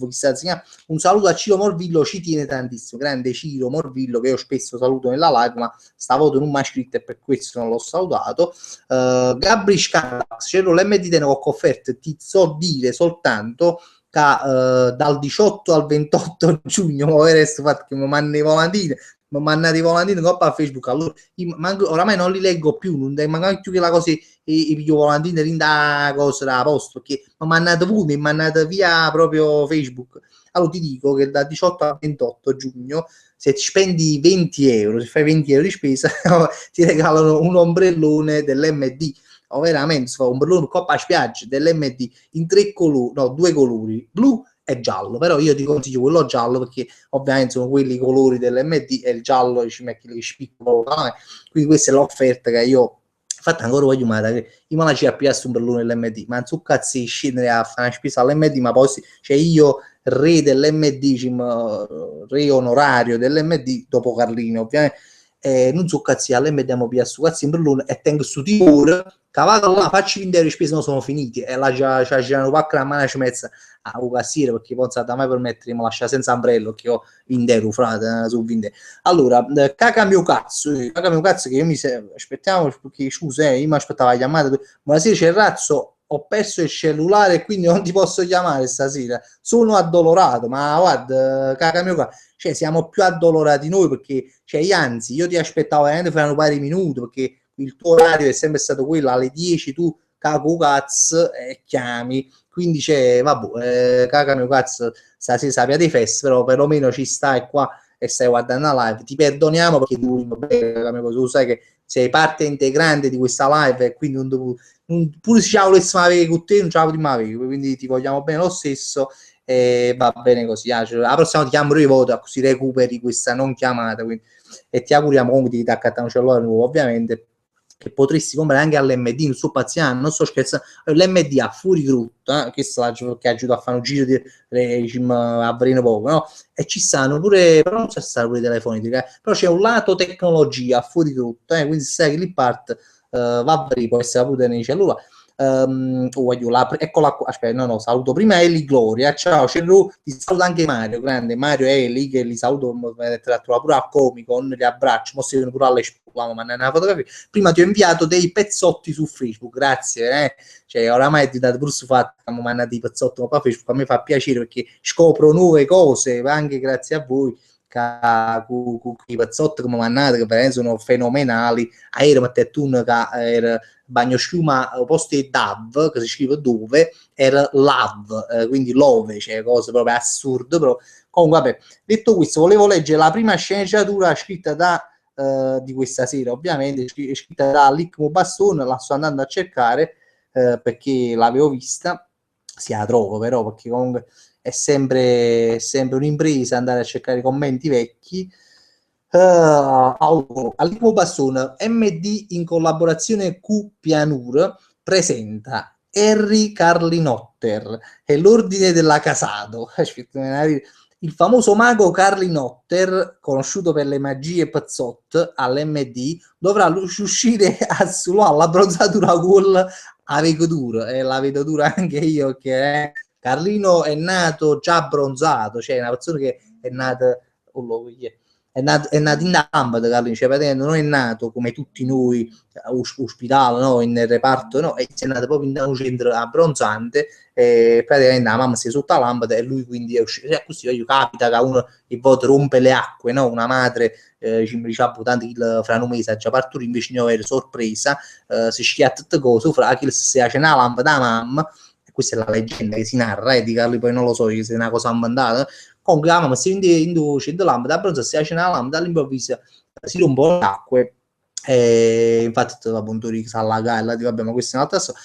chissà si chiama. Un saluto a Ciro Morvillo, ci tiene tantissimo, grande Ciro Morvillo, che io spesso saluto nella live, ma stavolta non mi ha scritto e per questo non l'ho salutato. Gabri Scalax, c'ero l'MD che ho offerto, ti so dire soltanto che dal 18 al 28 giugno resto fatto che mi mandano i volantini, coppa a Facebook, allora oramai non li leggo più, non manco più che la cosa i volantini rinda cosa da posto, che mi mandate voi, mi mandate via proprio Facebook. Allora ti dico che dal 18 al 28 giugno, se ti spendi 20 euro, se fai 20 euro di spesa, ti regalano un ombrellone dell'MD, o veramente un ombrellone coppa a spiaggia dell'MD in due colori, blu e giallo, però io ti consiglio quello giallo perché ovviamente sono quelli i colori dell'MD e il giallo ci metti che spicco, quindi questa è l'offerta che io infatti ancora voglio mai io me la ci appiasso un ombrellone dell'MD, ma non so cazzo scendere a fare una spesa all'MD, ma poi io re dell'MD, re onorario dell'MD dopo Carlino ovviamente, non so cazzi all'MD abbiamo piasso cazzi in brellone e tengo su timore cavato là, facci 20 euro di spesa, non sono finiti e là già c'erano pacca la mano ci mezza a un cassiere perché pensa da mai permettere mi lascia senza ombrello che ho 20 euro frate su 20. Allora caca mio cazzo che io aspettiamo perché scusa io mi aspettavo la chiamata, buonasera c'è il razzo, ho perso il cellulare e quindi non ti posso chiamare stasera, sono addolorato, ma guarda caca mio cazzo, cioè siamo più addolorati noi perché anzi io ti aspettavo veramente fra un paio di minuti perché il tuo orario è sempre stato quello alle 10 tu cago cazzo e chiami, quindi vabbè caga mio cazzo stasera sapia di festa, però perlomeno ci stai qua e stai guardando la live, ti perdoniamo perché tu sai che sei parte integrante di questa live e quindi pure se ce la volessimo avere con te non ce la potremmo avere, quindi ti vogliamo bene lo stesso e va bene così, la prossima ti chiamo io così recuperi questa non chiamata, quindi, e ti auguriamo comunque di accattare un cellulare nuovo ovviamente che potresti comprare anche all'MD, non sto pazziando, non sto scherzando, l'MD a fuori frutta, che aiuta a fare un giro di a Breno poco, no? E ci stanno pure, però non c'è stato pure telefonica, però c'è un lato tecnologia a fuori frutta, quindi se sai che lì parte va a Breno, può essere pure nei cellulari. Eccola qua, aspetta, no, saluto prima Eli Gloria, ciao Cerru, ti saluto anche Mario, grande Mario e Eli che li saluto pure a Comic-Con, li abbraccio, mo si vedono pure alle spuglie, ma nella fotografia. Prima ti ho inviato dei pezzotti su Facebook, grazie, cioè oramai ti date pure su fatto, mi mandate i pezzotti qua Facebook, a me fa piacere perché scopro nuove cose, anche grazie a voi. I pezzotti come mannate che per sono fenomenali, aereo Mattetun che era bagno schiuma posto di DAV che si scrive dove era love, quindi love, cioè cose proprio assurde, però comunque vabbè, detto questo volevo leggere la prima sceneggiatura scritta di questa sera, ovviamente scritta da Licmo Bastone, la sto andando a cercare perché l'avevo vista, si la trovo però perché comunque è sempre un'impresa andare a cercare commenti vecchi. All'Imo Bastone MD in collaborazione Q Pianur presenta Harry Carlinotter e l'ordine della Casado, il famoso mago Carlinotter conosciuto per le magie Pazzot all'MD dovrà uscire alla bronzatura con la vedo e la vedo dura anche io che Carlino è nato già bronzato, cioè è una persona che è nata è nato in ambito Carlino, cioè praticamente non è nato come tutti noi ospitale, no? In reparto, no? È nato proprio in un centro abbronzante e praticamente la mamma si è sotto la lampada e lui quindi è uscito, cioè, così capita che uno il voto rompe le acque, no? Una madre ci diciamo tanto il fra un mese già partorito invece di avere sorpresa si schiatta tutte cose fra che si piace una lampada da mamma questa è la leggenda che si narra, di Carli, poi non lo so se è una cosa inventata. Comunque la mamma si induce in lampada, a bronzo si accende la lampada, all'improvviso si rompe l'acqua, e infatti appunto si allaga e la dico vabbè ma questa è un'altra storia.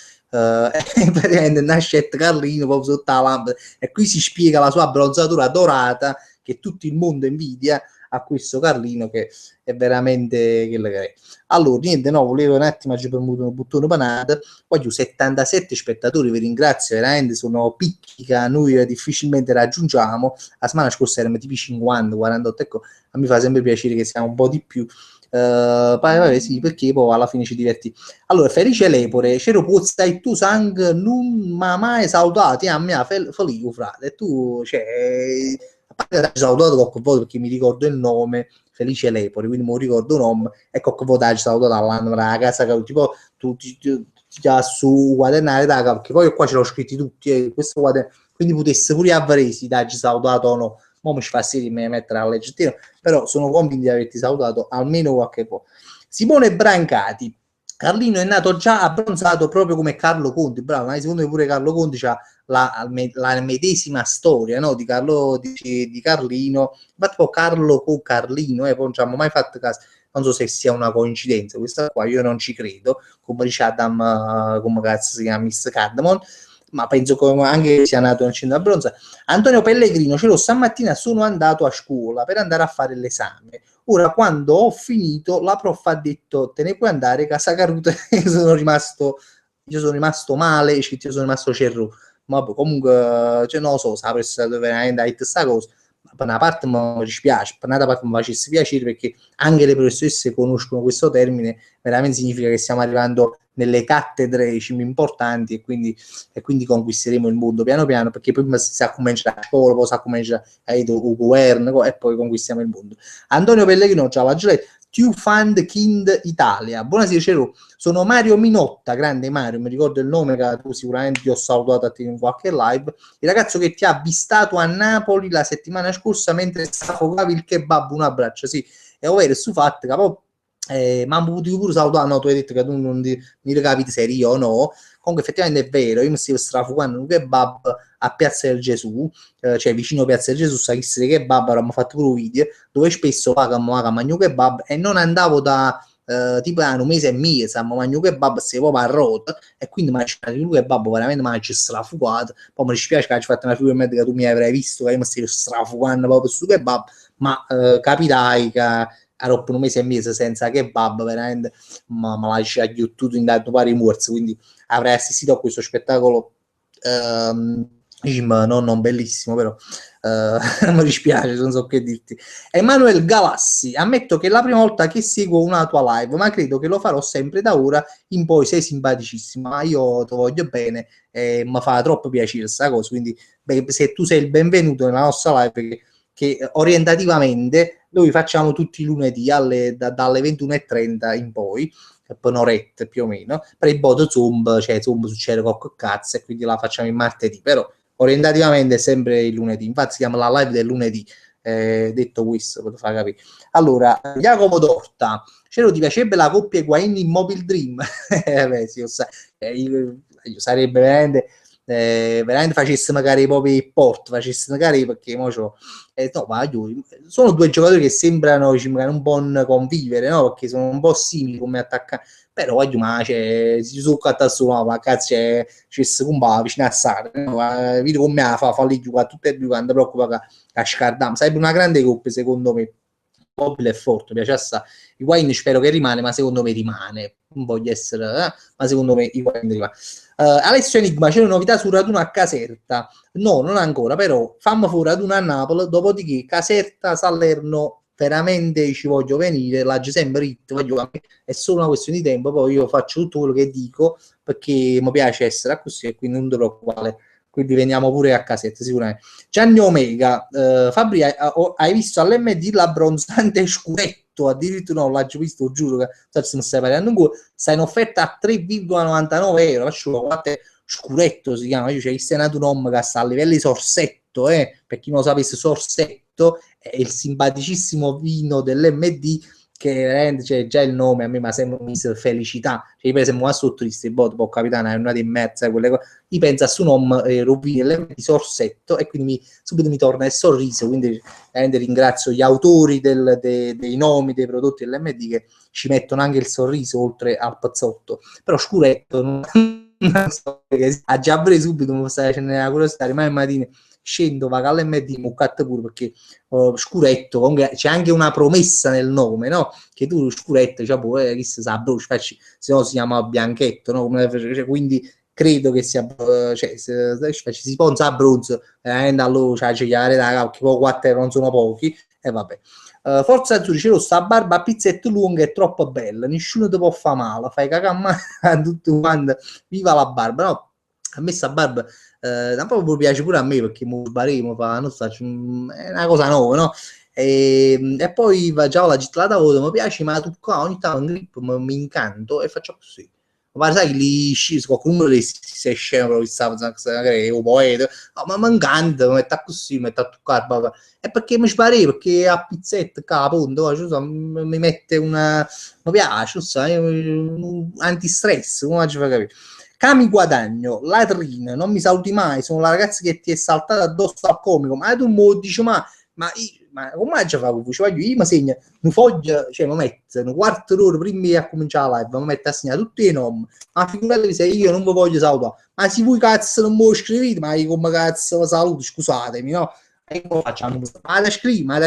Praticamente nasce Carlino proprio sotto la lampada e qui si spiega la sua abbronzatura dorata che tutto il mondo invidia a questo Carlino, che è veramente quello che è. Allora niente, no, volevo un attimo ci premuto un bottone panata, voglio 77 spettatori, vi ringrazio veramente, sono picchi che noi difficilmente raggiungiamo. La settimana scorsa erano tipo 50 48, ecco, a me fa sempre piacere che siamo un po' di più. Vabbè, sì, perché poi alla fine ci diverti. Allora, Felice Lepore, c'ero pozza e tu sang non mi mai salutati a me Felice, frate, e tu, cioè, a parte che salutato qualche volta perché mi ricordo il nome, Felice Lepore, quindi mi ricordo il nome, e qualche volta hai salutato alla casa, che tipo, tu ti su guadagnare, perché poi qua ce l'ho scritti tutti, questo quindi potesse pure avversi, dai, salutato o no. Mo mi ci fa sì di me mettere a leggero, però sono convinto di averti salutato almeno qualche volta. Simone Brancati, Carlino è nato già abbronzato proprio come Carlo Conti, bravo, ma secondo me pure Carlo Conti ha la medesima storia, no? Di Carlino, ma tipo Carlo con Carlino, poi non ci abbiamo mai fatto caso, non so se sia una coincidenza questa qua, io non ci credo, come dice Adam, come cazzo si chiama, Miss Cardamon, ma penso che anche sia nato nel centro della bronza. Antonio Pellegrino, ce l'ho stamattina, sono andato a scuola per andare a fare l'esame. Ora, quando ho finito, la prof ha detto, te ne puoi andare, casa caruta, io sono rimasto male, io sono rimasto cerro. Ma comunque, cioè, non lo so, saprei se veramente hai questa cosa. Per una parte mi dispiace, per un'altra parte mi facesse piacere perché anche le professoresse conoscono questo termine, veramente significa che stiamo arrivando nelle cattedre importanti, e quindi conquisteremo il mondo piano piano, perché prima si sa cominciare la scuola, poi si comincia il governo e poi conquistiamo il mondo. Antonio Pellegrino, ciao la Giulietta. Tu Fund Kind Italia, buonasera Cero, sono Mario Minotta, grande Mario, mi ricordo il nome che tu sicuramente ti ho salutato a te in qualche live, il ragazzo che ti ha avvistato a Napoli la settimana scorsa mentre sfogavi il kebab, un abbraccio, sì, è ovvero su fatto che poi ma mi potevo pure salutare, no, tu hai detto che tu non mi capite se io o no, comunque effettivamente è vero, io mi stavo strafugando un kebab a Piazza del Gesù, cioè vicino a Piazza del Gesù, sai che kebab, avevamo fatto pure un video, dove spesso pagamo a mangiare kebab e non andavo da tipo un mese e mese a mangiare kebab, se proprio a rota, e quindi mangiare un kebab veramente mangio strafugato, poi mi dispiace che hai fatto una figura che tu mi avrai visto che io mi stavo strafugando proprio su kebab, ma capirai che a roba un mese e mese senza kebab veramente ma lascia tutto in dato pari morso, quindi avrei assistito a questo spettacolo non bellissimo, però mi dispiace, non so che dirti. Emanuele Galassi, ammetto che è la prima volta che seguo una tua live, ma credo che lo farò sempre da ora in poi, sei simpaticissima, ma io ti voglio bene e mi fa troppo piacere questa cosa, quindi se tu sei il benvenuto nella nostra live, che orientativamente noi facciamo tutti i lunedì dalle 21:30 in poi, per un'oretta più o meno, per il bodo Zoom, cioè Zoom succede qualche cazzo e quindi la facciamo il martedì, però orientativamente è sempre il lunedì, infatti si chiama la live del lunedì, detto questo, per far capire. Allora, Jacopo Torta, c'era ti piacerebbe la coppia Higuain in Mobile Dream? Beh, sì, io sarebbe veramente facesse magari proprio il port, facesse magari perché mo no, sono due giocatori che sembrano un po' convivere, no? Perché sono un po' simili come attaccanti, però ma si sono solo ma cazzo c'è un po' vicino a Sara, no? Vedo come fa lì giocare tutte e due quando preoccupa a scardare, sarebbe una grande coppia secondo me. Mobile è forte, mi piace assai. Higuain spero che rimane, ma secondo me rimane. Non voglio essere, ma secondo me Higuain rimane. Alessio Enigma, c'è una novità sul raduno a Caserta? No, non ancora, però fammi fuori raduno a Napoli, dopodiché Caserta, Salerno, veramente ci voglio venire, la sempre hit, è solo una questione di tempo, poi io faccio tutto quello che dico, perché mi piace essere così e quindi non ti preoccupare. Quindi veniamo pure a Caserta, sicuramente. Gianni Omega, Fabri, hai visto all'MD l'abbronzante scudetto? Addirittura non l'ho visto, giuro che se non stai parlando ancora, sta in offerta a 3,99 euro. Faccio guardate, scudetto si chiama, cioè il Senato Nom che sta a livello di Sorsetto, per chi non lo sapesse, Sorsetto è il simpaticissimo vino dell'MD che veramente, cioè, già il nome a me mi sembra Miss Felicità, cioè io per esempio sto triste, boh, capitano, è una di mezza, quelle cose, io penso a suo nome, Rubini, di Sorsetto, e quindi subito mi torna il sorriso, quindi veramente ringrazio gli autori dei nomi dei prodotti dell'MD che ci mettono anche il sorriso oltre al pazzotto, però scuretto, non so, a già preso subito mi sta facendo la curiosità, rimane mattina scendo, vado all'MD, muccato pure perché scuretto, comunque c'è anche una promessa nel nome, no? Che tu scuretto, cioè, chi sa, se no si chiama Bianchetto, no? Cioè, quindi credo che sia, cioè, se si sponsa a bronzo, allora cioè, c'è chiare da che poi 4 non sono pochi, e vabbè. Forza Azzurri, c'è sta barba a pizzetto lunga è troppo bella, nessuno ti può fare male, fai cagare a tutto quanto, viva la barba, no? A me sta barba proprio piace pure a me perché mo sbaremo fa, non so, è una cosa nuova, no? E poi già la gittata mi piace, ma tu qua ogni tanto in grip mi incanto e faccio così. Ma sai che li scisi, qualcuno si è scemo proprio stava magari un poeta, no, ma mi incanta, mi mette così, mi mette a toccare, è perché mi spari, perché a pizzetta, capo, mi mette una, mi piace, non so, un antistress, come faccio a capire? Cami Guadagno, latrina, non mi saluti mai, sono la ragazza che ti è saltata addosso al comico, ma tu mi dici, ma come ci fa con voce? Io mi segno una foglia, cioè mi metto un quarto d'ora prima di cominciare la live, mi metto a segnare tutti i nomi, ma figuratevi se io non vi voglio salutare, ma se voi cazzo non mi scrivete, ma io come cazzo vi saluto, scusatemi, no? E come facciamo? Ma da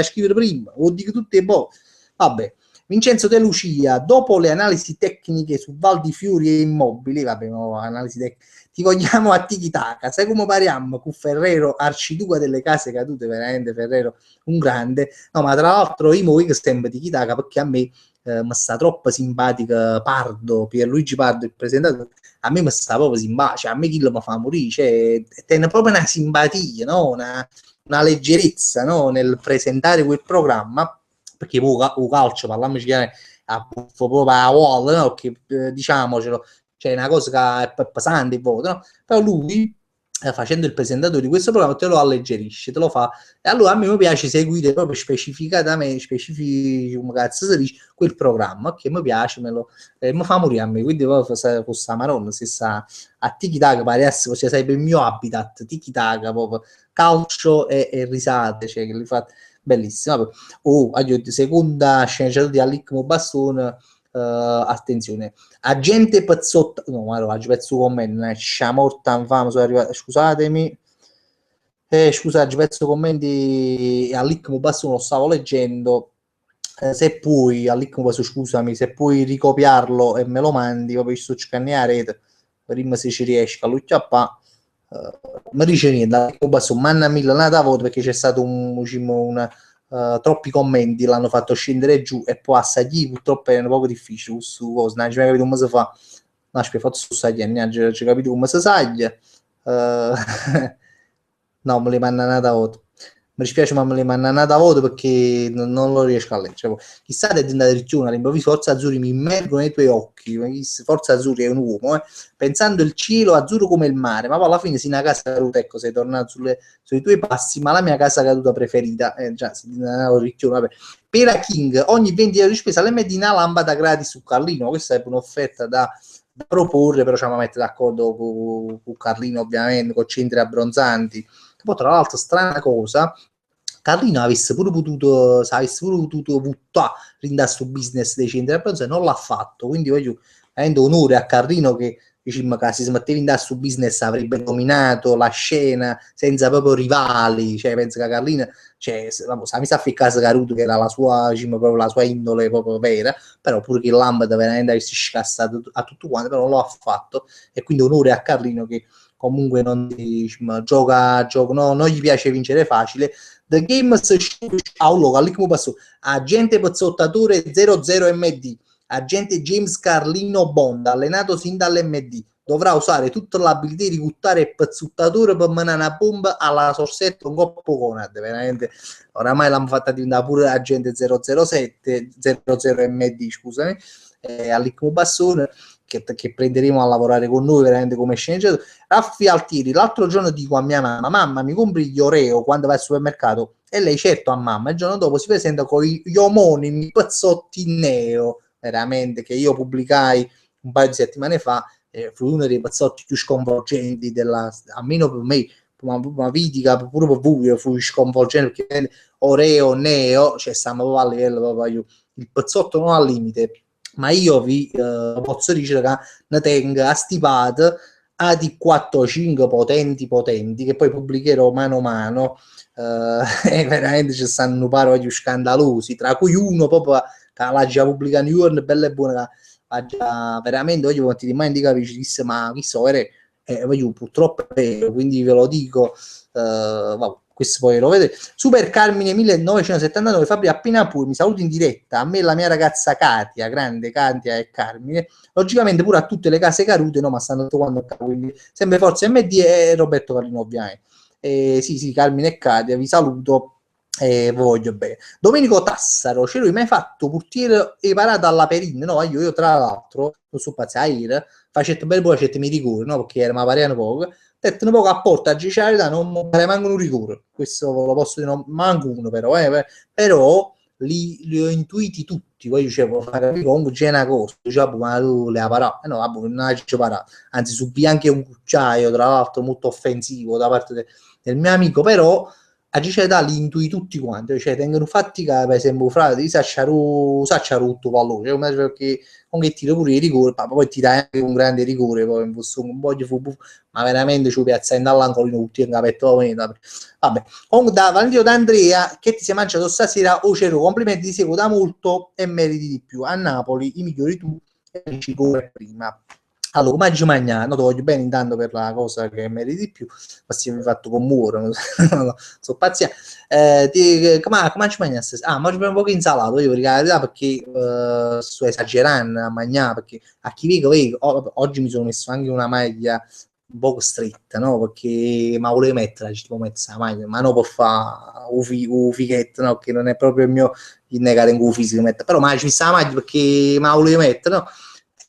scrivere prima, lo dico tutte e boh. Vabbè. Vincenzo De Lucia, dopo le analisi tecniche su Val di Fiori e Immobili, vabbè, no, analisi tecniche, ti vogliamo a tiki-taka, sai come pariamo con Ferrero, arciduca delle case cadute, veramente Ferrero, un grande, no, ma tra l'altro io mo che stemmo tiki-taka perché a me mi sta troppo simpatica Pardo, Pierluigi Pardo, il presentatore, a me mi sta proprio simpatico, cioè, a me chi lo mi fa morire, cioè, tiene proprio una simpatia, no? Una leggerezza, no? Nel presentare quel programma, perché o calcio, parliamoci chiaro, a buffo proprio a wall, no? Che diciamocelo, c'è una cosa che è pesante il voto, no? Però lui, facendo il presentatore di questo programma, te lo alleggerisce, te lo fa. E allora a me mi piace seguire proprio specificatamente, come cazzo si dice, quel programma, che mi piace, mi fa morire a me. Quindi poi fosse a Maronna, se sa a tiki-taka, pare essere, sarebbe il mio habitat, tiki-taka, proprio calcio e risate, cioè che li fa bellissimo. Oh, seconda sceneggiatura di Alicmo Bastone, attenzione, agente Pezzotta, no, ma oggi pezzo con me, sciamorta infame, sono arrivato, scusatemi, scusa, pezzo commenti all'Icmo Bastone lo stavo leggendo, se puoi, all'Icmo Bastone, scusami, se puoi ricopiarlo e me lo mandi, proprio sto scannare a rete, prima se ci riesco a lui chiappa, mi dice niente, all'Icmo Bastone, manna mille nata voto perché c'è stato troppi commenti l'hanno fatto scendere giù e poi a Sagli purtroppo è un po' difficile su cosa, non ci capito come si fa, no, aspetta, fatto su Sagli, non ci capito come si saglia, no, me li manda nata voto. Mi dispiace, ma me li manda nata voto perché non lo riesco a leggere. Cioè, chissà te di addirittura all'improvviso Forza Azzurri mi immergo nei tuoi occhi. Forza Azzurri è un uomo, pensando il cielo azzurro come il mare, ma poi alla fine si una casa caduta, ecco, sei tornato sui tuoi passi, ma la mia casa caduta preferita, già, vabbè. Pera King, ogni 20 euro di spesa le metti una lampada gratis su Carlino, questa è un'offerta da proporre, però ci vamo a mettere d'accordo con Carlino, ovviamente, con centri abbronzanti. Poi tra l'altro strana cosa, Carlino avesse pure potuto buttare in sto business dei centri abbronzanti, non l'ha fatto, quindi voglio avendo onore a Carlino che diciamo che si smetteva in da su business avrebbe dominato la scena senza proprio rivali, cioè penso che Carlino, cioè mi sa a casa Caruto che era la sua, diciamo, proprio la sua indole proprio vera, però pure che Lambert veramente avesse scassato a tutto quanto, però non lo ha fatto, e quindi onore a Carlino che comunque non, diciamo, gioca, no, non gli piace vincere facile. The Games Aulo, come passò, agente pezzottatore 00 MD, agente James Carlino Bond, allenato sin dall'MD, dovrà usare tutta l'abilità di buttare il pezzottatore per manare una bomba alla sorsetta un coppo Conad, veramente, oramai l'hanno fatta diventare pure agente 007, 00 MD, scusami, all'Icmo Bassone, che prenderemo a lavorare con noi veramente come sceneggiatori. Raffi Altieri, l'altro giorno dico a mia mamma: mamma, mi compri gli Oreo quando vai al supermercato? E lei, certo, a mamma. Il giorno dopo si presenta con gli omonimi pezzotti Neo, veramente, che io pubblicai un paio di settimane fa. Fu uno dei pezzotti più sconvolgenti della, almeno per me, una critica pure per voi, fu sconvolgente, perché Oreo, Neo, cioè stiamo proprio a livello proprio, il pezzotto non al limite, ma io vi posso dire che ne tengo a stipate a di 4-5 potenti che poi pubblicherò mano a mano, e veramente ci stanno pari scandalosi, tra cui uno proprio che l'ha già pubblicato New York, bella e buona, ha già veramente, voglio ti mai indicare, disse, ma chi so, voglio, purtroppo è vero, quindi ve lo dico, questo poi lo vedete. Super Carmine 1979, Fabri appena pure mi saluto in diretta a me e la mia ragazza Katia, grande Katia e Carmine, logicamente pure a tutte le case cadute, no, ma stanno tutto quando quindi sempre Forza MD e Roberto Carlino ovviamente. Sì, Carmine e Katia, vi saluto e voglio bene. Domenico Tassaro, ce l'hai mai fatto portiere e parata alla Perin? No, io tra l'altro non so pazzire, facette bel poi mi rigore, no, perché era ma pariano poco, detto un poco a porta a Gicciarita non pare manco un rigore, questo lo posso dire, non manco uno però li ho intuiti tutti, poi dicevo, comunque c'è una cosa, dicevo, ma tu le ha parato, no, vabbè, non ha parato, anzi subì anche un cucciaio, tra l'altro molto offensivo da parte del mio amico, però a Gicciarita li intui tutti quanti, cioè tengono fatti che per esempio frate di Sacciaru tutto pallone, cioè, perché con che tira pure il rigore, poi tira anche un grande rigore, poi un po' di ma veramente ci piazzando all'angolino tutti in capetto. Vabbè, comunque da Valentino D'Andrea, che ti sei mangiato stasera o c'ero, complimenti, ti seguo da molto e meriti di più. A Napoli i migliori tu e amici come prima. Allora, come ci mangiare? No, ti voglio bene intanto per la cosa che meriti di più, ma si è fatto commuovere, no, sono pazzia. Come ci mangiare? Ah, ma ci un po' di insalata, io per la verità, perché sto esagerando a mangiare, perché a chi vedo, oggi mi sono messo anche una maglia un po' stretta, no? Perché ma volevo mettere, tipo la maglia, ma non per fare un fighetto, no? Che non è proprio il mio, il negare in cui fisico, però ma ci sta la maglia perché ma volevo mettere, no?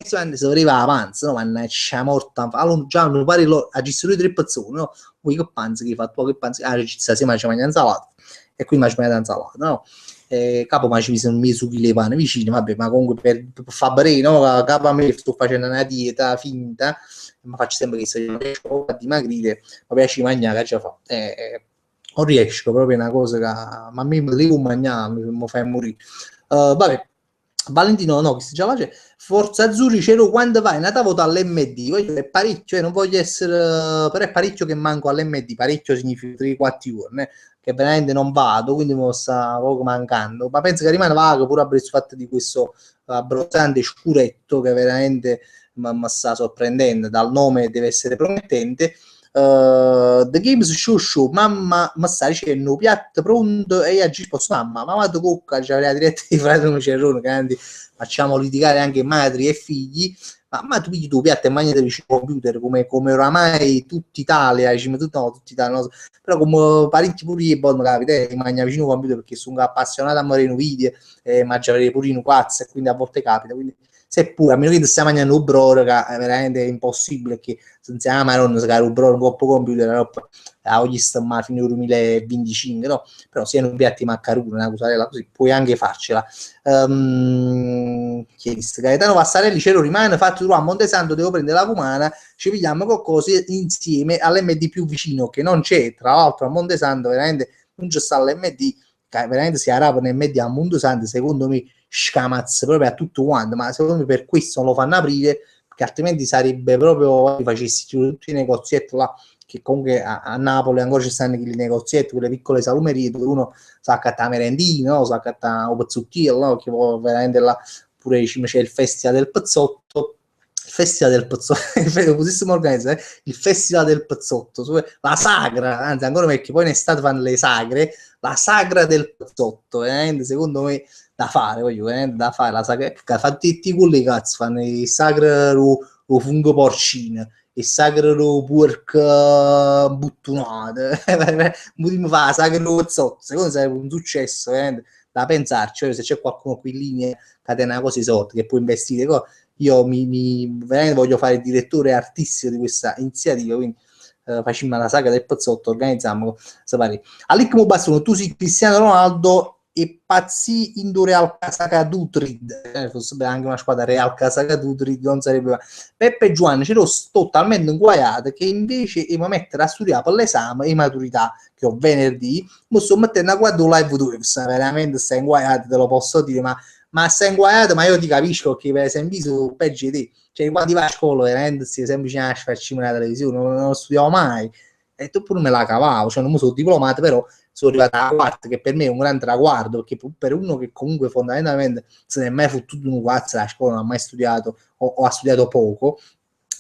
Se arriva la panza, no? Mannaggia morta, allora già non pare a gestire 3 pezzoni, no? Poi che panza che hai fatto, che panza, si mangia insalata, e qui mangia insalata, no? Capo ma ci sono miei succhi le pane vicino, vabbè, ma comunque per far bene, no? Capo a me sto facendo una dieta finta, ma faccio sempre che se io riesco a dimagrire, ma piace mangiare, che già fa. Non riesco, proprio una cosa che ma a me mi devo mangiare, mi fa morire. Vabbè, Valentino no, che si già face Forza Azzurri, c'ero quando vai nata vota all'MD, è parecchio, non voglio essere, però è parecchio che manco all'MD, parecchio significa 3-4 giorni, che veramente non vado, quindi mi sta poco mancando, ma penso che rimane vago pure a fatto di questo abbronzante scuretto che veramente mi sta sorprendendo, dal nome deve essere promettente. The Games Show, mamma mi sta dicendo piatto pronto e io a posso mamma tu cocca, c'è la diretta di Fratello Cerrone, quindi facciamo litigare anche madri e figli, ma tu pigli tu piatto e mangiate vicino al computer come oramai tutta Italia, tutta Italia, no? Però come parecchi pure io poi mi capita mangia vicino al computer perché sono appassionato a morire video e mangiare pure in pazzo e quindi a volte capita, quindi seppure a meno che stiamo mangiando un broro che è veramente impossibile che senza non si caro un broro un coppo computer oggi stiamo fino al 2025 no? Però siano un piatti maccaroni una cosarella così puoi anche farcela. Gaetano Vassarelli cielo rimane fatto tu a Montesanto devo prendere la Cumana ci pigliamo qualcosa insieme all'MD più vicino che non c'è tra l'altro a Montesanto veramente non c'è sta l'MD veramente si arrabbiano MD a Montesanto secondo me scamazza proprio a tutto quanto, ma secondo me per questo non lo fanno aprire, perché altrimenti sarebbe proprio facessi tutti i negozietti là, che comunque a Napoli ancora ci stanno i negozietti, quelle piccole salumerie dove uno sa accattare merendino, no? Sa accattare un pezzucchino, no? Che poi veramente là pure c'è il festival del pezzotto, il festival del pezzotto, cosissimo organizzato, il festival del pezzotto, la sagra, anzi ancora perché poi in estate fanno le sagre, la sagra del pezzotto, veramente secondo me da fare, voglio da fare la sagra, fatti tutti quelli cazzo, fanno il sacro lo fungo porcino, il sacro lo porco buttunato, mi fa la sagra lo pezzotto, secondo me sarebbe un successo, da pensarci, cioè, se c'è qualcuno qui in linea che ha una cosa sotto, che può investire, io veramente voglio fare il direttore artistico di questa iniziativa, quindi facciamo la saga del pezzotto, organizziamo, sapere. All'icmo bastano, tu sei Cristiano Ronaldo e pazzi in Real Casacadutrid, fosse anche una squadra Real Casacadutrid, non sarebbe. Peppe e Giovanni c'ero totalmente inguaiato che invece di mettere a studiare per l'esame e maturità che ho venerdì, mi sto mettendo a guardare live 2, veramente stai inguaiato, te lo posso dire, ma stai inguaiato, ma io ti capisco che per esempio su peggio di te, cioè quando vai a scuola veramente si semplicemente a farci la televisione, non studiavo mai, e tu pure me la cavavo, cioè non mi sono diplomato, però sono arrivato alla quarta, che per me è un gran traguardo, perché per uno che comunque fondamentalmente se ne è mai fottuto un cazzo la scuola, non ha mai studiato o ha studiato poco,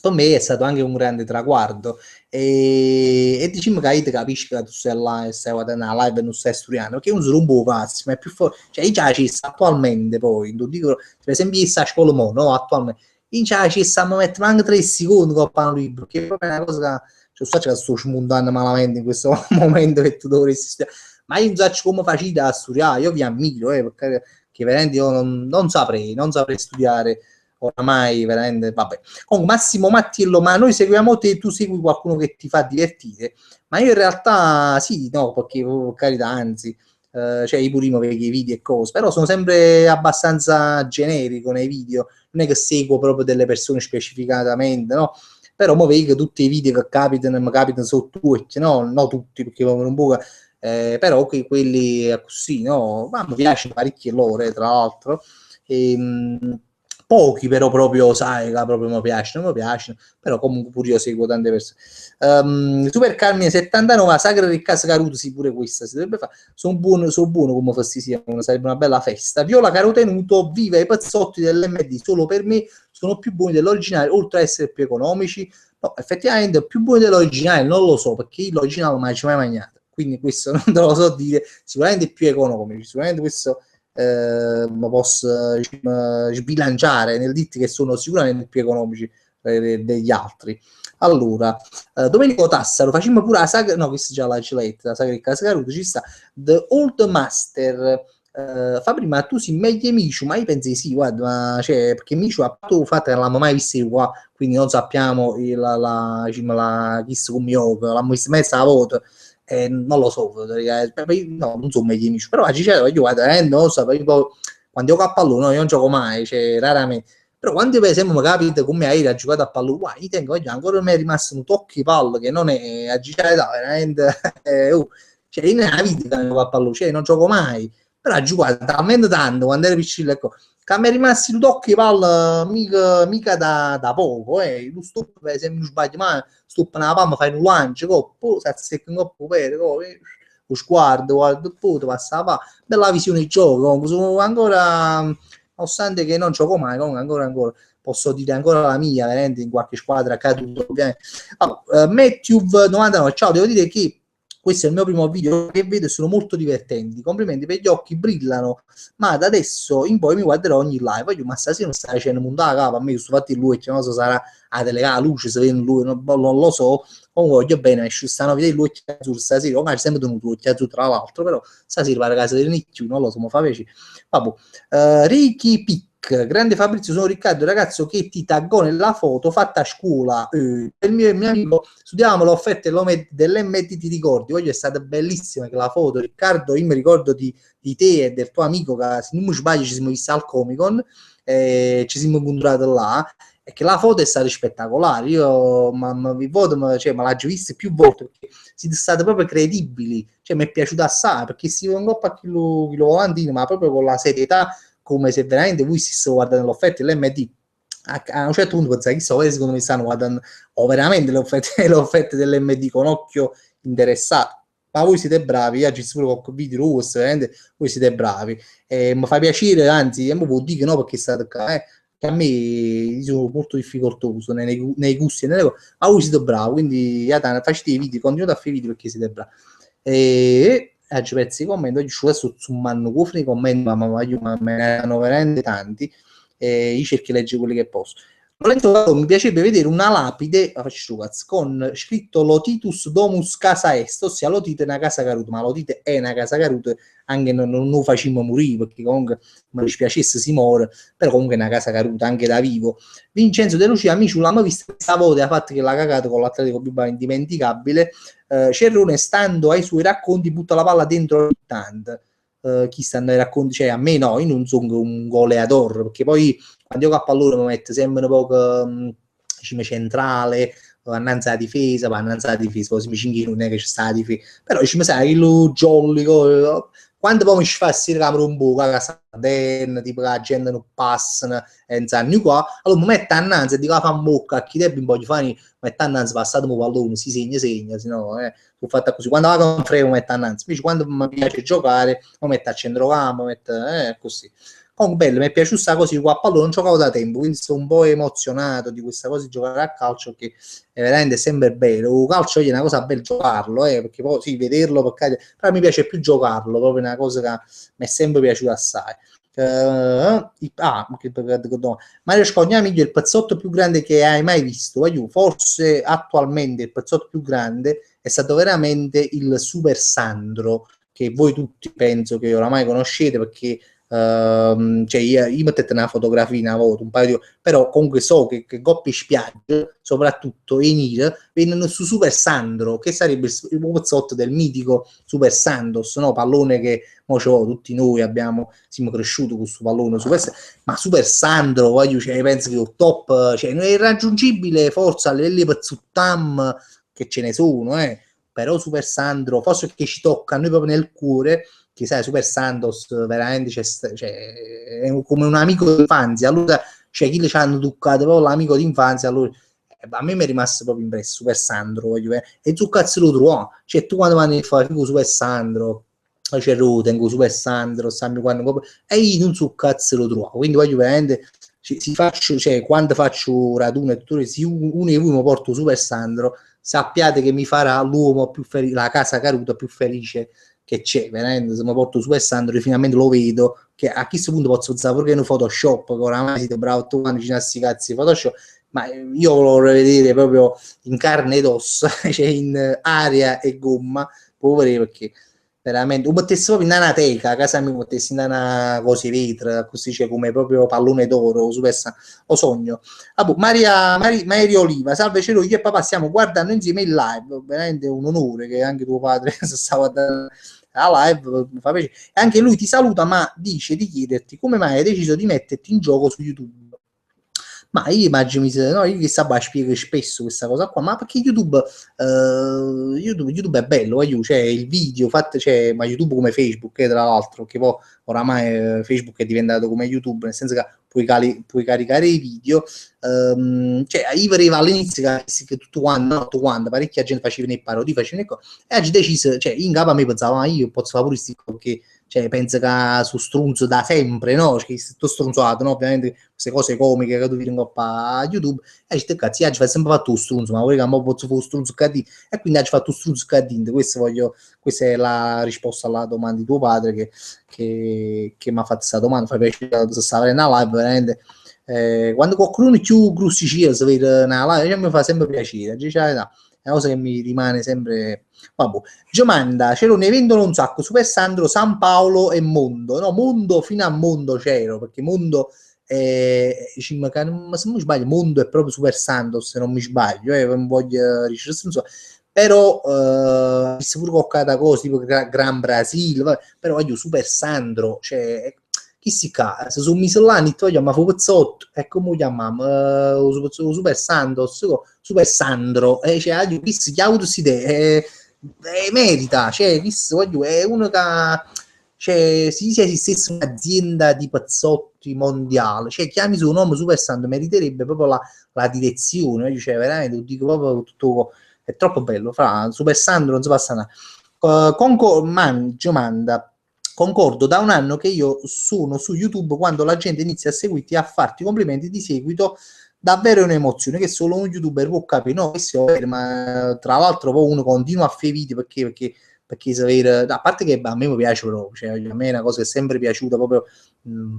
per me è stato anche un grande traguardo e diciamo che ti capisci che tu stai là e stai guardando la live e non stai studiando perché non sono un po' pazzo, ma è più forte, cioè io già ci sta attualmente poi, non dico, per esempio io sta a scuola mo, no, attualmente io già ci sta a mettere anche 3 secondi con il pano libro, che è proprio una cosa che cioè, so che sto smontando malamente in questo momento che tu dovresti studiare, ma io non so come facite a studiare, io vi ammiro, perché che veramente io non saprei studiare oramai veramente, vabbè. Comunque Massimo Mattiello, ma noi seguiamo te, tu segui qualcuno che ti fa divertire, ma io in realtà sì, no, perché per carità, anzi, cioè io pure vedo i video e cose, però sono sempre abbastanza generico nei video, non è che seguo proprio delle persone specificatamente, no? Però mo vedo che tutti i video che capitano, mi capitano sotto tutti, no? No tutti, perché un po', però quelli così, no? Ma mi piace parecchie loro, tra l'altro. Pochi però proprio, sai, che proprio mi piacciono, però comunque pure io seguo tante persone. Super Carmine 79, Sagra Riccardo Caruto, sì, pure questa si dovrebbe fare. Sono buono come fosse sia, sarebbe una bella festa. Viola Carotenuto, viva i pezzotti dell'MD, solo per me sono più buoni dell'originale, oltre a essere più economici. No, effettivamente più buoni dell'originale non lo so, perché l'originale non ci ho mai mangiato, quindi questo non te lo so dire, sicuramente più economici, sicuramente questo lo posso sbilanciare nel dirti che sono sicuramente più economici degli altri. Allora, Domenico Tassaro, facciamo pure la saga, no, questa già la Gillette, la saga di Cascaruto, ci sta The Old Master. Fa prima tu sei meglio Micio, ma io penso sì, guarda, ma, cioè, perché Micio ha fatto fatto che non l'abbiamo mai visto qua, quindi non sappiamo diciamo, chissà come io, l'abbiamo vista mezza volta, non lo so, no, non sono meglio amici, però io guarda, non lo so, quando io gioco a pallone, no, io non gioco mai, cioè, raramente, però quando per esempio mi capita come ieri ha giocato a pallone, guarda, io tengo, ancora mi è rimasto un tocco di palla che non è a girare da veramente, cioè, io nella vita che gioco a pallone, cioè, non gioco mai, però ha giocato talmente tanto quando ero piccino, ecco, che mi è rimasto un tocco di palla mica da poco, lo stop per esempio non sbaglio mai, stop nella palma, fai un lancio, poi si azzecca un po' per lo sguardo, guarda poi passa la bella visione di gioco, comunque sono ancora, nonostante che non gioco mai, comunque ancora posso dire ancora la mia, veramente in qualche squadra caduto. Allora, Matthew99, ciao, devo dire che questo è il mio primo video che vedo e sono molto divertenti, complimenti per gli occhi, brillano, ma da adesso in poi mi guarderò ogni live. Voglio, ma stasera non stai facendo montare la capa, a me questo fatti lui, non so, sarà a telecamera, la luce, se vede lui, non lo so, comunque voglio bene, ci stanno vedere lui occhi azzurri stasera, magari sempre tenuto occhi azzurri tra l'altro, però stasera va a casa del nicchio, non lo so, mi fa piacere. Vabbè. Ricky Pic, grande Fabrizio, sono Riccardo, ragazzo che ti taggò nella foto fatta a scuola. Il mio amico studiavamo le offerte dell'MT, ti ricordi? Oggi è stata bellissima la foto, Riccardo, io mi ricordo di te e del tuo amico che se non mi sbaglio ci siamo visti al Comic Con, ci siamo incontrati là e che la foto è stata spettacolare. Io vi voto, cioè, me l'ho già vista più volte perché siete stati proprio credibili, cioè mi è piaciuto assai perché si vede un po' a chilo volantino, ma proprio con la serietà, come se veramente voi stesse guardando l'offerta dell'MD. A un certo punto pensate, chissà, secondo me stanno guardando veramente le offerte dell'MD con occhio interessato. Ma voi siete bravi, io ci sicuro con video veramente voi siete bravi. Mi fa piacere, anzi, mi può dire che no perché state qua, che a me sono molto difficoltoso nei gusti e nelle cose, ma voi siete bravi, quindi facete i video, continuate a fare i video perché siete bravi. Oggi pezzi di commenti, oggi adesso zoomando i commenti, ma me ne hanno veramente tanti, io cerco di leggere quelli che posso. mi piacerebbe vedere una lapide con scritto Lotitus Domus Casa Est, ossia Lotite è una casa caruta, ma Lotite è una casa caruta, anche non lo facciamo morire, perché comunque mi dispiacesse si muore, però comunque è una casa caruta, anche da vivo. Vincenzo De Lucia, amici, l'hanno vista questa volta, ha fatto che l'ha cagato con l'Atletico Bilbao, indimenticabile. Cerrone, stando ai suoi racconti, butta la palla dentro ogni tanto. Chi stanno ai racconti, cioè a me no, io non sono un goleador, perché poi quando io a pallone mi metto sempre un po' centrale, annanzi alla difesa, poi annanzi alla difesa, poi se mi cinghino non è che c'è sta la difesa, però mi sai, lo jolly, quando poi mi ci fa si camera un po', la sardena, tipo la gente non passa, e non sanno qua, allora mi metto annanzi e dico la fa in bocca, a chi debba un po' di fare, mi metto annanzi, passato un pallone, si segna, se no, ho fatto così, quando la confermo mi metto annanzi, invece quando mi piace giocare, mi metto a centrocampo, mi metto, così. Comunque bello, mi è piaciuta questa cosa di qua a pallone, non giocavo da tempo, quindi sono un po' emozionato di questa cosa di giocare a calcio, che è veramente sempre bello. Il calcio è una cosa bella giocarlo, perché poi sì, vederlo, però mi piace più giocarlo, proprio una cosa che mi è sempre piaciuta assai. Mario Scognamiglio, il pezzotto più grande che hai mai visto? Forse attualmente il pezzotto più grande è stato veramente il Super Sandro, che voi tutti penso che oramai conoscete, perché cioè io mettete una fotografia una volta, un paio di, però comunque so che coppie spiagge, soprattutto in Ira, vengono su Super Sandro, che sarebbe il pezzotto del mitico Super Santos, no? Pallone che tutti noi siamo cresciuti con questo pallone Super, ma Super Sandro, cioè, penso che il top, cioè, non è irraggiungibile forse a livelli pezzuttam, che ce ne sono, però Super Sandro, forse che ci tocca a noi proprio nel cuore, che sai, Super Santos veramente è come un amico d'infanzia, allora cioè chi le ci hanno toccato proprio l'amico d'infanzia, allora a me mi è rimasto proprio impresso Super Sandro, e tu cazzo lo trovi, cioè tu quando vanno a fare Super Sandro, c'è Roten, Super Sandro, e io non so cazzo lo trovo, quindi voglio veramente si faccio, cioè quando faccio raduno e tutto, se uno di voi mi porto Super Sandro, sappiate che mi farà l'uomo più felice, la casa caruta più felice che c'è, veramente, se mi porto Super Sandro finalmente lo vedo, che a questo punto posso usare pure in Photoshop, che oramai siete bravo tu quando ci sti cazzi di Photoshop, ma io lo vorrei vedere proprio in carne ed ossa, cioè in aria e gomma, poveri, perché veramente, o mettessi proprio in una teca, a casa mia mettessi in una cosa vetro, così c'è come proprio pallone d'oro, o sogno. Maria Oliva, salve cielo, io e papà stiamo guardando insieme il live, veramente un onore che anche tuo padre sta guardando la live, mi fa piacere. E anche lui ti saluta, ma dice di chiederti come mai hai deciso di metterti in gioco su YouTube. Ma io immagino, no, io che sa, spiego spesso questa cosa qua, ma perché YouTube è bello, cioè il video fatto, cioè, ma YouTube come Facebook, tra l'altro, che poi oramai Facebook è diventato come YouTube, nel senso che puoi caricare i video, cioè io vedevo all'inizio che tutto quanto, parecchia gente faceva le parodie, faceva le cose, e oggi deciso, cioè in capo a me pensavo, ma io posso fare pure questi, perché cioè, penso che su strunzo da sempre, no? Cioè, sto stronzato, no? Ovviamente queste cose comiche che tu vedi a YouTube, e dici, cazzo, oggi fai sempre fatto un strunzo, ma vuoi che mo posso fare un strunzo cadì? E quindi oggi fatto un strunzo cadì, questa è la risposta alla domanda di tuo padre che mi ha fatto questa domanda, fa piacere se stava in live, veramente. Quando qualcuno più grussicia si vede nella live, mi fa sempre piacere, è una cosa che mi rimane sempre. Vabbè. Giomanda, c'era ne vendono un sacco, Super Sandro, San Paolo e Mondo, no, Mondo fino a Mondo c'ero, perché Mondo se non mi sbaglio, Mondo è proprio Super Santos, se non mi sbaglio, non voglio però se pure qualche cosa tipo Gran Brasile, però voglio Super Sandro, cioè chi si ca, se sono misellani tu chiama Fupezzotto e come lo chiamiamo Super Santos, Super Sandro, cioè chi si chiama queste idee, merita, cioè voglio, è uno che cioè, si dice esistesse un'azienda di pazzotti mondiale, cioè chiami su un nome Super Sandro, meriterebbe proprio la direzione, cioè veramente lo dico proprio tutto, è troppo bello, fra Super Sandro non si passa nada. Manda, concordo, da un anno che io sono su YouTube, quando la gente inizia a seguirti e a farti complimenti di seguito, davvero è un'emozione che solo un youtuber può capire, no? Questo è vero, ma tra l'altro poi uno continua a fare video perché perché sapere, a parte che a me mi piace proprio, cioè, a me è una cosa che è sempre piaciuta proprio,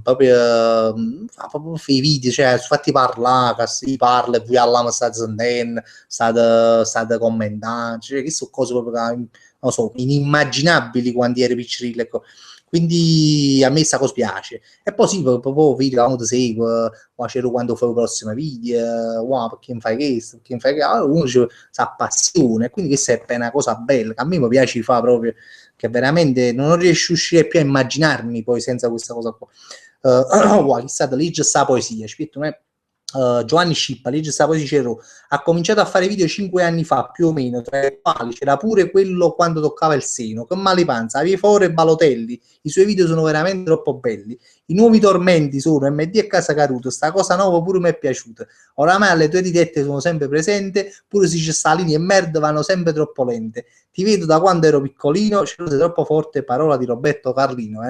proprio, fa proprio i video, cioè, fatti parlare, che si parla e voi alla state sentendo, state commentando, cioè, che sono cose proprio, non lo so, inimmaginabili quando eri piccirillo, ecco. Quindi a me sta cosa piace. E poi sì, proprio video quando ti seguo, quando fai il prossimo video, wow, perché mi fai questo, perché mi fai questo, allora uno si appassiona, quindi questa è una cosa bella, che a me mi piace di fare proprio, che veramente non riesco a uscire più a immaginarmi poi senza questa cosa qua. Wow, chissà, legge sta poesia, aspetta, Giovanni Scippa, legge questa poesia, Cero, ha cominciato a fare video 5 anni fa, più o meno, tra i quali c'era pure quello quando toccava il seno, con Malipanza, Aviforo e Balotelli. I suoi video sono veramente troppo belli. I nuovi tormenti sono MD e Casa Caruto, sta cosa nuova pure mi è piaciuta. Oramai alle tue dirette sono sempre presente, pure se c'è Salini e Merd vanno sempre troppo lente. Ti vedo da quando ero piccolino, c'è troppo forte parola di Roberto Carlino,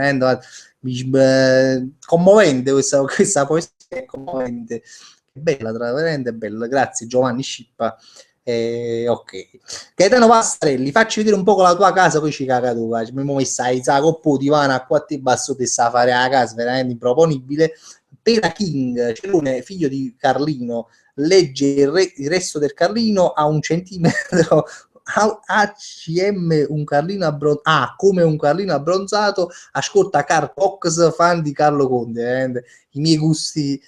commovente questa poesia, è commovente. Bella, veramente bella. Grazie Giovanni Scippa. Ok. Gaetano Pastrelli, facci vedere un po' la tua casa, poi ci caga tu. Mi ho messo a coppo di divano a quattro basso te sta a fare la casa, veramente improponibile. Pera King, Cerone, figlio di Carlino, legge il resto del Carlino a un centimetro. ACM un Carlino come un Carlino abbronzato, ascolta Carl Cox, fan di Carlo Conte. I miei gusti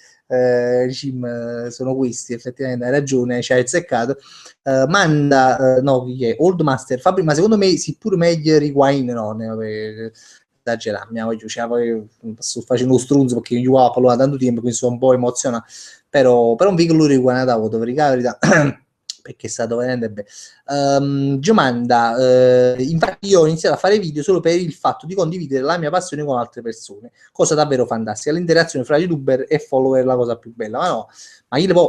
sono questi, effettivamente hai ragione, ci hai azzeccato. Manda no, chi è? Old Master Fabri, ma secondo me si pure meglio Rewind, no, esagerare, sto facendo lo strunzo perché io ho parlato tanto tempo, quindi sono un po' emozionato, però un piccolo Rewind da voto, per la verità, perché è stato veramente bello. Giomanda, infatti io ho iniziato a fare video solo per il fatto di condividere la mia passione con altre persone, cosa davvero fantastica. L'interazione fra youtuber e follower è la cosa più bella, ma no, ma io poi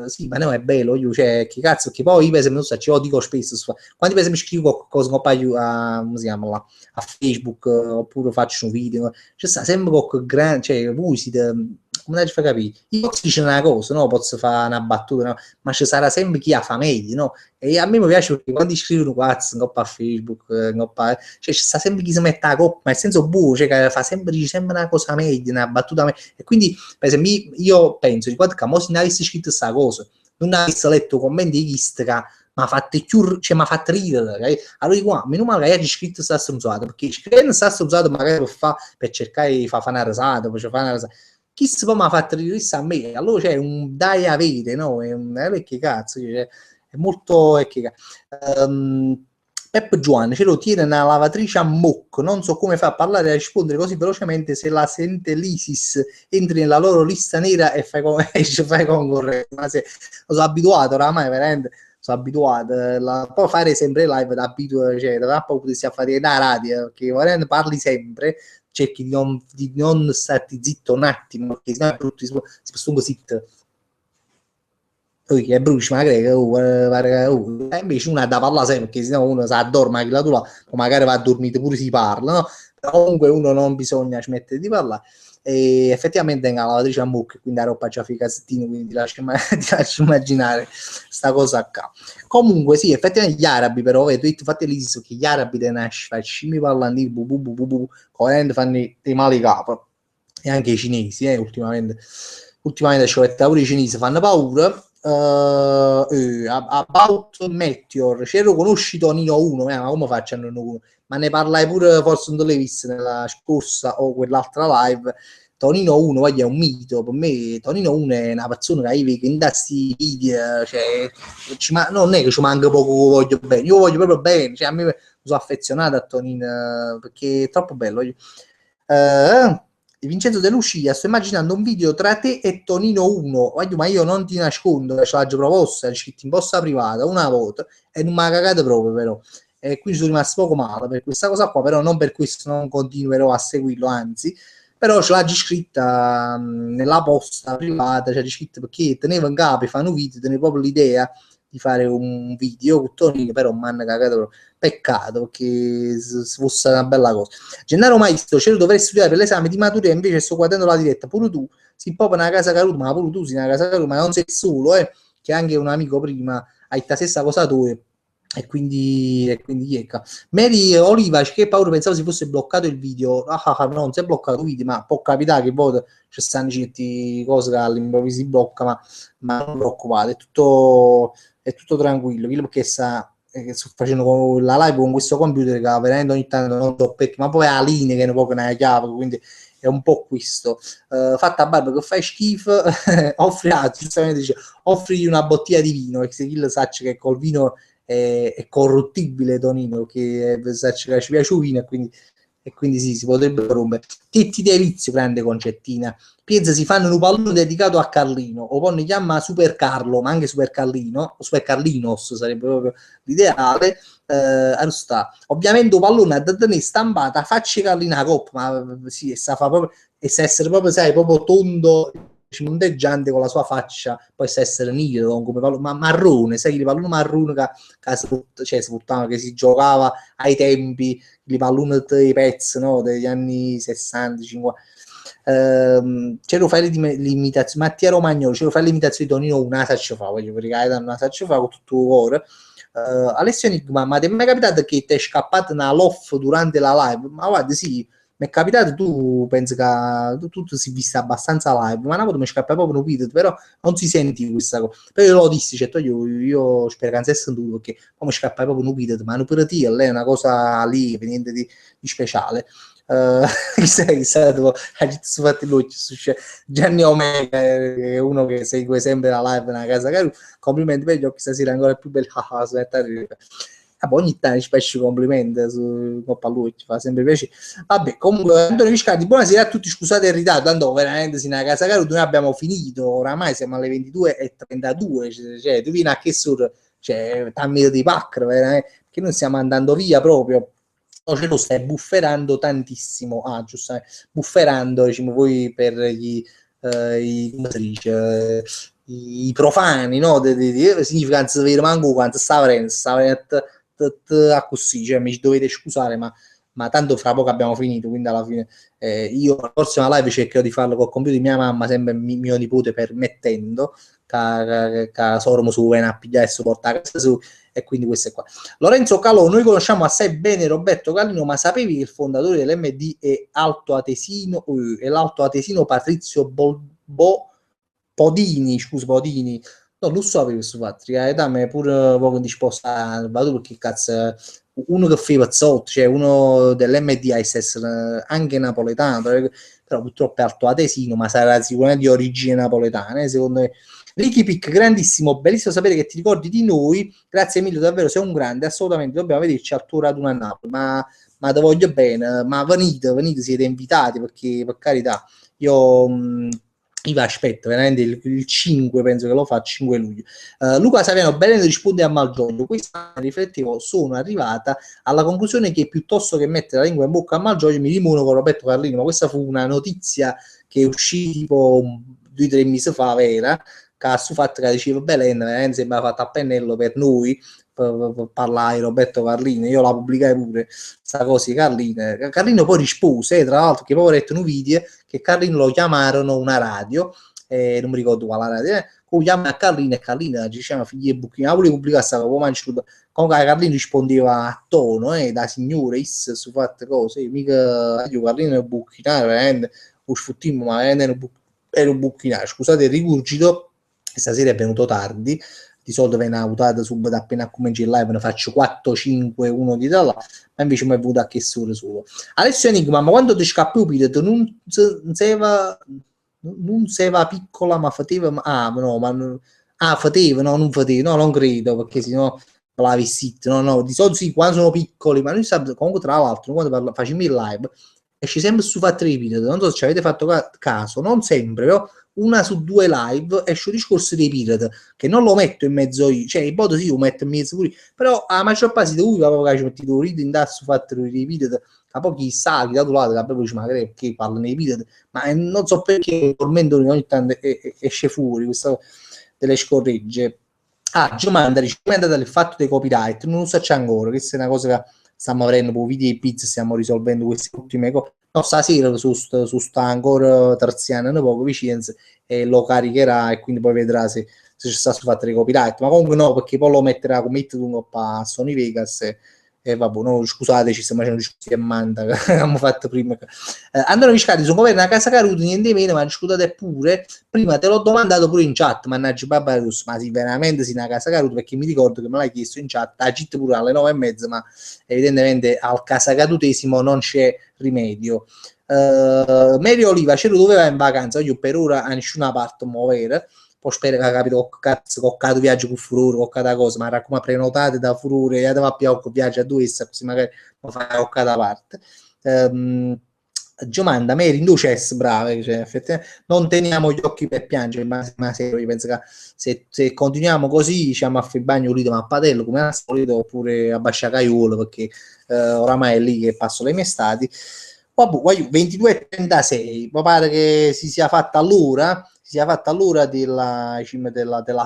sì, ma no, è bello, io, cioè, che cazzo, che poi io per esempio, non so, lo dico spesso, quando per esempio scrivo qualcosa a, come si chiama là, a Facebook, oppure faccio un video, c'è sta sempre qualche grande, cioè, voi siete, come ci fa capire? Io posso dire una cosa, no? Posso fare una battuta, no? Ma ci sarà sempre chi ha fa meglio, no? E a me mi piace perché quando scrivono cazzo, a Facebook, cioè ci sta sempre chi si mette a coppa, ma nel senso buono, cioè che fa sempre, dice sempre una cosa meglio, una battuta meglio. E quindi, per esempio, io penso, di quando se non avessi scritto questa cosa, non avessi letto commenti di Instagram, ma fatte più, cioè mi ha fatto ridere, okay? Allora dico, meno male che hai scritto questa stronzata, perché scrivendo questa stronzata magari per cercare di fare una rasata, per fare una rasata, chi se poi mi ha fatto ridere a me, allora c'è un dai avere, no? Che cazzo, cioè, è molto, che Pep Giovanni, ce lo tiene una lavatrice a mocco, non so come fa a parlare e a rispondere così velocemente, se la sente l'ISIS entri nella loro lista nera e fai, fai concorrenza, ma se lo sono abituato oramai, veramente sono abituato, poi fare sempre live da abituato, cioè da paura a fare da radio, perché veramente parli sempre, cerchi di non starti zitto un attimo, perché sennò è brutto, si possono zitto. Che bruci magari invece una da parlare sempre perché sennò uno si addorma che la tua o magari va a dormire pure si parla, no? Però comunque uno non bisogna smettere di parlare e effettivamente è una lavatrice a mucche, quindi la roba già fi cassettino, quindi ti lascio immaginare sta cosa qua. Comunque sì, effettivamente gli arabi però, vedo, fate l'ISIS che gli arabi te nasce, scimmie parlano di bu bu bu bu bu, coerente fanno dei mali capo e anche i cinesi, ultimamente ci ho detto pure i cinesi fanno paura. About Meteor, c'ero conosci Tonino 1, ma come faccio a non 1? Ma ne parlai pure forse non l'hai visto nella scorsa o quell'altra live. Tonino 1 è un mito, per me Tonino 1 è una persona che vive in questi video, cioè, non è che ci manca poco voglio bene, io voglio proprio bene, cioè, a me sono affezionato a Tonino perché è troppo bello. Vincenzo De Lucia, sto immaginando un video tra te e Tonino 1, ma io non ti nascondo che ce l'ho già proposta, scritto in posta privata una volta e non mi ha cagato proprio però, e quindi sono rimasto poco male per questa cosa qua, però non per questo non continuerò a seguirlo, anzi, però ce l'ha già scritta nella posta privata, c'è scritto perché tenevo in capo, fanno video, tenevo proprio l'idea di fare un video con Tonino, però mi hanno cagato proprio. Peccato, perché fosse una bella cosa. Gennaro Maestro, ce lo dovrei studiare per l'esame di maturità, invece sto guardando la diretta, pure tu, si proprio una casa caruta, ma pure tu sei una casa caruta, ma non sei solo, che anche un amico prima hai la stessa cosa tu, e quindi ecco. Mary Oliva, che paura, pensavo si fosse bloccato il video. No, non si è bloccato il video, ma può capitare che poi ci stanno certi cose che all'improvviso si blocca, ma non preoccupate, è tutto tranquillo, perché che sto facendo la live con questo computer che veramente ogni tanto non so perché, ma poi ha la linea che è un po' che ne ha chiave, quindi è un po' questo. Fatta barba che fai schifo, giustamente dice, offrigli una bottiglia di vino, e se chi lo sa che col vino è corruttibile Tonino, che ci piace il vino e quindi sì, si potrebbe rompere. Tetti di Vizio, grande concettina. Piensa si fanno un pallone dedicato a Carlino, o poi ne chiama Super Carlo, ma anche Super Carlino, o Super Carlinos sarebbe proprio l'ideale. Sta. Ovviamente un pallone a tenere stampata, facci Carlina coppa, ma sì, e sa fa proprio, e sa essere proprio, sai, proprio tondo, mondeggiante con la sua faccia, poi sa essere nero, come pallone, ma marrone, sai, il pallone marrone cioè, che si giocava ai tempi, i palloni dei pezzi, no? Degli anni 60, 50. C'ero fare l'imitazione Mattia Romagnolo, c'ero fare l'imitazione di Tonino una saccia fa, voglio dire, una saccia fa con tutto il cuore. Alessio Enigma, ma ti è mai capitato che ti è scappato una loff durante la live? Ma guarda, sì, mi è capitato, tu pensi che tu si vista abbastanza live, ma una volta mi scappa proprio un video, però non si sente questa cosa. Però io l'ho dissi, cioè, io spero che non sia sentito, perché poi mi scappa proprio un video, ma per te lei è una cosa lì, niente di speciale. Chissà dopo su fatti lui Gianni Omega è uno che segue sempre la live nella casa Caru, complimenti per gli occhi stasera ancora più belli. Ogni tanto ci faccio complimenti su Coppa lui, ci fa sempre piacere. Vabbè, comunque Antonio Viscardi, buonasera a tutti, scusate il ritardo, tanto veramente se nella casa Caru noi abbiamo finito, oramai siamo alle 22:32, cioè tu vieni a che solo, cioè tammi di pacca veramente, che noi stiamo andando via proprio. Ce lo stai bufferando tantissimo, giusto, bufferando, diciamo, voi per come si dice, i profani, no? Significa non sapere manco quanto sta venendo a così, cioè mi ci dovete scusare, ma tanto fra poco abbiamo finito, quindi alla fine io la prossima live cercherò di farlo col computer di mia mamma, sempre mio nipote permettendo, che sormo su a pigliare e supportare a casa su, e quindi questo è qua. Lorenzo Calò, noi conosciamo assai bene Roberto Gallino, ma sapevi che il fondatore dell'MD è l'alto atesino Patrizio Podini, scusa, Podini. No, non so questo fatto, da me pure poco disposta, vado perché cazzo, uno che fa pazzotto, cioè uno dell'MD a essere anche napoletano, però purtroppo è alto atesino, ma sarà sicuramente di origine napoletana, secondo me. Ricky Pic, grandissimo, bellissimo sapere che ti ricordi di noi, grazie mille, davvero sei un grande, assolutamente dobbiamo vederci al tuo raduno a Napoli, ma te voglio bene, ma venite, siete invitati, perché per carità, io vi aspetto veramente il 5, penso che lo fa, 5 luglio. Luca Saviano, bene, risponde a Malgioglio, questa riflettevo, sono arrivata alla conclusione che piuttosto che mettere la lingua in bocca a Malgioglio mi limono con Roberto Carlino, ma questa fu una notizia che uscì tipo 2 o 3 mesi fa, vera, che su fatto che diceva Belen, sembra fatta a pennello per noi, per parlare di Roberto Carlino, io la pubblicai pure sta cosa di Carlino poi rispose, tra l'altro, che poi ho letto un video che Carlino lo chiamarono una radio, non mi ricordo quale radio, poi chiama a Carlino e Carlino diceva figli e bucchino, vuole pubblicare questa cosa, comunque Carlino rispondeva a tono, da signore, su fatte cose, mica io Carlino è bucchinato, veramente, lo sfuttimmo, ma veramente era un bucchinato, scusate il rigurgito, stasera è venuto tardi, di solito viene autata subito appena cominci il live, ne faccio 4-5 uno di da là, ma invece mi è venuto a che solo. Alessio Enigma, ma quando ti scappi un periodo non seva piccola, ma faceva, no, faceva, no, non faceva, no, non credo, perché sennò la vestita, no, di solito sì, quando sono piccoli, ma noi sappiamo, comunque tra l'altro, quando facciamo il live, esce sempre su fatto ripetere, non so se ci avete fatto caso, non sempre, però una su 2 live esce un discorso dei pirata, che non lo metto in mezzo io, cioè il voto sì lo metto in mezzo pure, però a maggior parte di lui proprio che ci metti tu ridi in su fatto ripetere, a poi chissà chi da tu lato che proprio dice magari perché parlano dei pirata, ma non so perché tormento ogni tanto esce fuori questa delle scorregge. Giomanda dice come è andato il fatto dei copyright, non lo so c'è ancora, questa è una cosa che stiamo avendo con video e pizza, stiamo risolvendo queste ultime cose. No, stasera sta ancora terziano un poco vicino e lo caricherà e quindi poi vedrà se se ci sta su fatto di copyright, ma comunque no, perché poi lo metterà come hit tu a Sony Vegas e vabbè, no, scusate, ci stiamo facendo discussione e manda che abbiamo fatto prima. Andrea Viscardi, sono governo a Casa Caruti, niente meno, ma discutate pure. Prima te l'ho domandato pure in chat, mannaggia Barbaros, ma sì, veramente sì, una Casa Caruti, perché mi ricordo che me l'hai chiesto in chat, a CIT pure alle 9:30, ma evidentemente al casacadutesimo non c'è rimedio. Mary Oliva, c'ero dove vai in vacanza? Io per ora a nessuna parte muovere, poi spero che capito cazzo coccato viaggio con furore, coccata cosa, ma raccomando prenotate da furore e da più viaggio a due così magari lo fai coccata parte. Giomanda, Mary, Duces, brave, cioè, effettivamente non teniamo gli occhi per piangere, ma serio, io penso che se continuiamo così, diciamo a fare il bagno unito a Patello come al solito, oppure a Basciacaiuolo, perché oramai è lì che passo le mie estati. 22:36, mi pare che si sia fatta l'ora della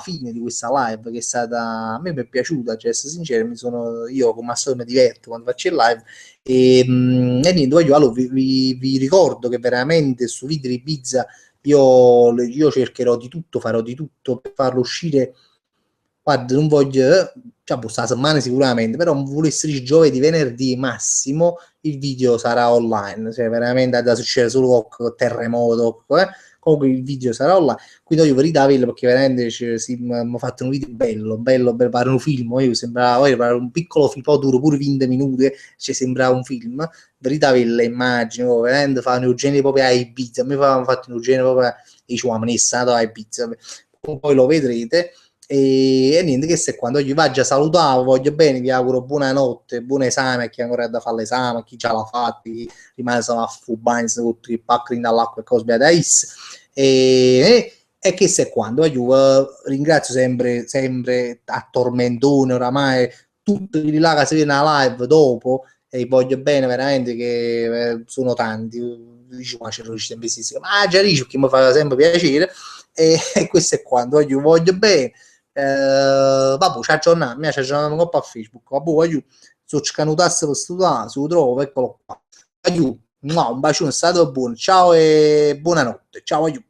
fine di questa live, che è stata, a me mi è piaciuta, cioè essere sincero, io come al solito mi diverto quando faccio il live e niente, allora vi ricordo che veramente su video di Ibiza io cercherò di tutto, farò di tutto per farlo uscire. Guarda, non voglio, cioè, questa settimana sicuramente, però volesse dire giovedì, venerdì massimo il video sarà online, cioè veramente da succedere solo con terremoto, comunque il video sarà online, quindi io verità perché veramente mi ha fatto un video bello, pare un film, io sembrava un piccolo film, poi duro pure 20 minuti, cioè sembrava un film, verità le immagini, veramente fanno Eugenio proprio a Ibiza, a me fanno fatto Eugenio proprio a Ibiza, poi lo vedrete. E niente, che se quando gli va già salutavo, voglio bene, vi auguro buonanotte, buon esame a chi ancora ha da fare l'esame, a chi già l'ha fatto, chi rimane solo a fubare, tutti i pacchi dall'acqua e cose da e che se quando io ringrazio sempre a tormentone oramai tutti quelli là che si vedono a live dopo e voglio bene veramente che sono tanti, dici ma c'è sempre ma già dici che mi fa sempre piacere e questo è quando io voglio bene. Vabbè, ci aggiorniamo un po' a Facebook. Vabbè, voglio su scanutasse per studiare, su trovo, eccolo qua. Aiù, no, un bacione, è stato buono. Ciao e buonanotte. Ciao, aiù.